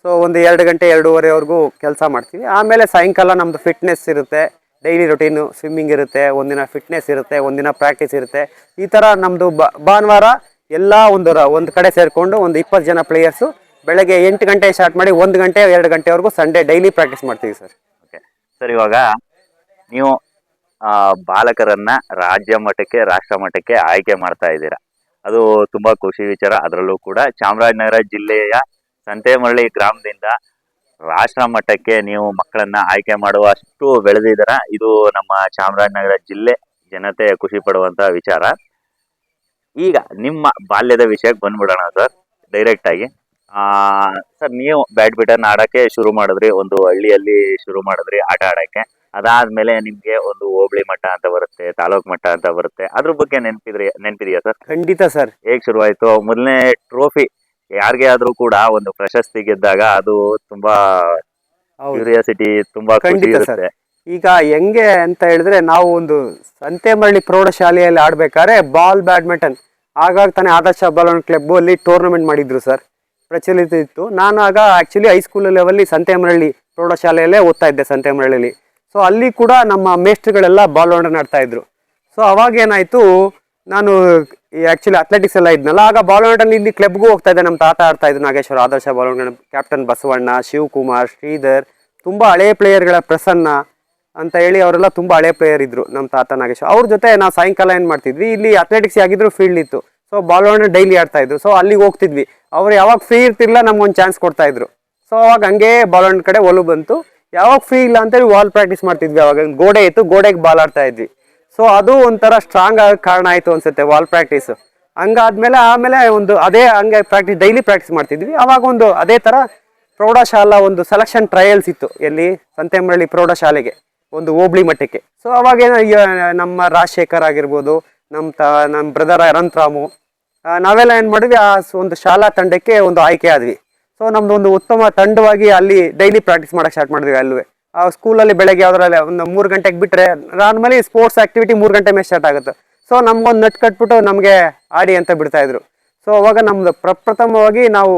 ಸೊ ಒಂದು 2 ಗಂಟೆ 2:30ವರೆಗೂ ಕೆಲಸ ಮಾಡ್ತೀವಿ. ಆಮೇಲೆ ಸಾಯಂಕಾಲ ನಮ್ಮದು ಫಿಟ್ನೆಸ್ ಇರುತ್ತೆ, ಡೈಲಿ ರೊಟೀನು ಸ್ವಿಮ್ಮಿಂಗ್ ಇರುತ್ತೆ, ಒಂದಿನ ಫಿಟ್ನೆಸ್ ಇರುತ್ತೆ, ಒಂದಿನ ಪ್ರಾಕ್ಟೀಸ್ ಇರುತ್ತೆ. ಈ ಥರ ನಮ್ಮದು ಭಾನುವಾರ ಎಲ್ಲ ಒಂದು ಕಡೆ ಸೇರಿಕೊಂಡು ಒಂದು 20 ಜನ ಪ್ಲೇಯರ್ಸು ಬೆಳಗ್ಗೆ 8 ಗಂಟೆ ಸ್ಟಾರ್ಟ್ ಮಾಡಿ 1 ಗಂಟೆ 2 ಗಂಟೆವರೆಗೂ ಸಂಡೇ ಡೈಲಿ ಪ್ರಾಕ್ಟೀಸ್ ಮಾಡ್ತೀವಿ ಸರ್. ಓಕೆ ಸರ್, ಇವಾಗ ನೀವು ಬಾಲಕರನ್ನ ರಾಜ್ಯ ಮಟ್ಟಕ್ಕೆ ರಾಷ್ಟ್ರ ಮಟ್ಟಕ್ಕೆ ಆಯ್ಕೆ ಮಾಡ್ತಾ ಇದ್ದೀರಾ, ಅದು ತುಂಬಾ ಖುಷಿ ವಿಚಾರ. ಅದರಲ್ಲೂ ಕೂಡ ಚಾಮರಾಜನಗರ ಜಿಲ್ಲೆಯ ಸಂತೇಮರಳಿ ಗ್ರಾಮದಿಂದ ರಾಷ್ಟ್ರ ಮಟ್ಟಕ್ಕೆ ನೀವು ಮಕ್ಕಳನ್ನ ಆಯ್ಕೆ ಮಾಡುವಷ್ಟು ಬೆಳೆದಿದ್ದೀರಾ. ಇದು ನಮ್ಮ ಚಾಮರಾಜನಗರ ಜಿಲ್ಲೆ ಜನತೆ ಖುಷಿ ಪಡುವಂತ ವಿಚಾರ. ಈಗ ನಿಮ್ಮ ಬಾಲ್ಯದ ವಿಷಯಕ್ಕೆ ಬಂದ್ಬಿಡೋಣ ಸರ್ ಡೈರೆಕ್ಟ್ ಆಗಿ. ಸರ್ ನೀವು ಬ್ಯಾಡ್ಮಿಂಟನ್ ಆಡಕ್ಕೆ ಶುರು ಮಾಡಿದ್ರಿ, ಒಂದು ಹಳ್ಳಿಯಲ್ಲಿ ಶುರು ಮಾಡಿದ್ರಿ ಆಟ ಆಡಕ್ಕೆ. ಅದಾದ್ಮೇಲೆ ನಿಮ್ಗೆ ಒಂದು ಹೋಬಳಿ ಮಟ್ಟ ಅಂತ ಬರುತ್ತೆ, ತಾಲೂಕ್ ಮಟ್ಟ ಅಂತ ಬರುತ್ತೆ. ಅದ್ರ ಬಗ್ಗೆ ನೆನಪಿದೆಯಾ ಸರ್? ಖಂಡಿತ ಸರ್. ಹೇಗ್ ಶುರುವಾಯ್ತು? ಮೊದಲನೇ ಟ್ರೋಫಿ ಯಾರಿಗೆ ಆದ್ರೂ ಕೂಡ ಒಂದು ಪ್ರಶಸ್ತಿ ಗೆದ್ದಾಗ ಅದು ತುಂಬಾ ಕ್ಯೂರಿಯಾಸಿಟಿ, ತುಂಬಾ ಖುಷಿ ಇರುತ್ತೆ. ಈಗ ಹೆಂಗೆ ಅಂತ ಹೇಳಿದ್ರೆ, ನಾವು ಒಂದು ಸಂತೇಮರಳಿ ಪ್ರೌಢಶಾಲೆಯಲ್ಲಿ ಆಡ್ಬೇಕಾದ್ರೆ ಬ್ಯಾಡ್ಮಿಂಟನ್ ಆಗಾಗ ತಾನೇ ಆದರ್ಶ ಬಾಲ್ವಾಂಡ್ ಕ್ಲಬ್ ಅಲ್ಲಿ ಟೂರ್ನಮೆಂಟ್ ಮಾಡಿದ್ರು ಸರ್, ಪ್ರಚಲಿತ ಇತ್ತು. ನಾನು ಆಗ ಆಕ್ಚುಲಿ ಹೈಸ್ಕೂಲ್ ಲೆವೆಲ್ಲಿ ಸಂತೇಮರಳಿ ಪ್ರೌಢಶಾಲೆಯಲ್ಲೇ ಓದ್ತಾ ಇದ್ದೆ ಸಂತೇಮರಳಿಲಿ. ಸೊ ಅಲ್ಲಿ ಕೂಡ ನಮ್ಮ ಮೇಸ್ಟ್ರುಗಳೆಲ್ಲ ಬಾಲ್ವಾಂಡ್ ಆಡ್ತಾ ಇದ್ರು. ಸೊ ಅವಾಗ ಏನಾಯ್ತು, ನಾನು ಆಕ್ಚುಲಿ ಅಥ್ಲೆಟಿಕ್ಸ್ ಎಲ್ಲ ಇದ್ನಲ್ಲ, ಆಗ ಬಾಲ್ವಾಂಡಲ್ಲಿ ಇಲ್ಲಿ ಕ್ಲಬ್ಗೂ ಹೋಗ್ತಾ ಇದ್ದೆ. ನಮ್ಮ ತಾತ ಆಡ್ತಾ ಇದ್ರು, ನಾಗೇಶ್ವರ ಆದರ್ಶ ಬಾಲ್ವಾಂಡ್ ಕ್ಯಾಪ್ಟನ್ ಬಸವಣ್ಣ, ಶಿವಕುಮಾರ್, ಶ್ರೀಧರ್, ತುಂಬ ಹಳೆ ಪ್ಲೇಯರ್ಗಳ ಪ್ರಸನ್ನ ಅಂತ ಹೇಳಿ ಅವರೆಲ್ಲ ತುಂಬ ಹಳೆ ಪ್ಲೇಯರ್ ಇದ್ರು ನಮ್ಮ ತಾತ ನಾಗೇಶ್ವರ. ಅವ್ರ ಜೊತೆ ನಾವು ಸಾಯಂಕಾಲ ಏನು ಮಾಡ್ತಿದ್ವಿ, ಇಲ್ಲಿ ಅಥ್ಲೆಟಿಕ್ಸ್ ಆಗಿದ್ರು ಫೀಲ್ಡ್ ಇತ್ತು. ಸೊ ಬಾಲ್ವಾಂಡ್ ಡೈಲಿ ಆಡ್ತಾ ಇದ್ರು. ಸೊ ಅಲ್ಲಿಗೆ ಹೋಗ್ತಿದ್ವಿ. ಅವ್ರು ಯಾವಾಗ ಫ್ರೀ ಇರ್ತಿರ್ಲಿಲ್ಲ ನಮ್ಗೊಂದು ಚಾನ್ಸ್ ಕೊಡ್ತಾ ಇದ್ರು. ಸೊ ಅವಾಗ ಹಂಗೆ ಬಾಲ್ವಾಂಡ್ ಕಡೆ ಒಲು ಬಂತು. ಯಾವಾಗ ಫ್ರೀ ಇಲ್ಲ ಅಂತೇಳಿ ವಾಲ್ ಪ್ರಾಕ್ಟೀಸ್ ಮಾಡ್ತಿದ್ವಿ. ಅವಾಗ ಗೋಡೆ ಇತ್ತು, ಗೋಡೆಗೆ ಬಾಲ್ ಆಡ್ತಾ ಇದ್ವಿ. ಸೊ ಅದು ಒಂಥರ ಸ್ಟ್ರಾಂಗ್ ಆಗ ಕಾರಣ ಆಯಿತು ಅನ್ಸುತ್ತೆ ವಾಲ್ ಪ್ರಾಕ್ಟೀಸ್. ಆಮೇಲೆ ಒಂದು ಅದೇ ಹಂಗೆ ಡೈಲಿ ಪ್ರಾಕ್ಟೀಸ್ ಮಾಡ್ತಿದ್ವಿ. ಅವಾಗ ಒಂದು ಅದೇ ಥರ ಪ್ರೌಢಶಾಲಾ ಒಂದು ಸೆಲೆಕ್ಷನ್ ಟ್ರಯಲ್ಸ್ ಇತ್ತು, ಎಲ್ಲಿ ಸಂತೇಮರಳಿ ಪ್ರೌಢಶಾಲೆಗೆ, ಒಂದು ಹೋಬಳಿ ಮಟ್ಟಕ್ಕೆ. ಸೊ ಅವಾಗೇನೋ ನಮ್ಮ ರಾಜಶೇಖರ್ ಆಗಿರ್ಬೋದು, ನಮ್ಮ ಬ್ರದರ್ ಅನಂತರಾಮು, ನಾವೆಲ್ಲ ಏನು ಮಾಡಿದ್ವಿ, ಆ ಒಂದು ಶಾಲಾ ತಂಡಕ್ಕೆ ಒಂದು ಆಯ್ಕೆ ಆದ್ವಿ. ಸೊ ನಮ್ದು ಒಂದು ಉತ್ತಮ ತಂಡವಾಗಿ ಅಲ್ಲಿ ಡೈಲಿ ಪ್ರಾಕ್ಟೀಸ್ ಮಾಡಕ್ಕೆ ಸ್ಟಾರ್ಟ್ ಮಾಡಿದ್ವಿ. ಅಲ್ಲೂ ಆ ಸ್ಕೂಲಲ್ಲಿ ಬೆಳಗ್ಗೆ ಯಾವ್ದ್ರಲ್ಲಿ ಒಂದು 3 ಗಂಟೆಗೆ ಬಿಟ್ಟರೆ, ಆಮೇಲೆ ಸ್ಪೋರ್ಟ್ಸ್ ಆಕ್ಟಿವಿಟಿ 3 ಗಂಟೆ ಮೇಲೆ ಸ್ಟಾರ್ಟ್ ಆಗುತ್ತೆ. ಸೊ ನಮ್ಗೊಂದು ನಟ್ ಕಟ್ಬಿಟ್ಟು ನಮಗೆ ಆಡಿ ಅಂತ ಬಿಡ್ತಾ ಇದ್ರು. ಸೊ ಅವಾಗ ನಮ್ದು ಪ್ರಪ್ರಥಮವಾಗಿ ನಾವು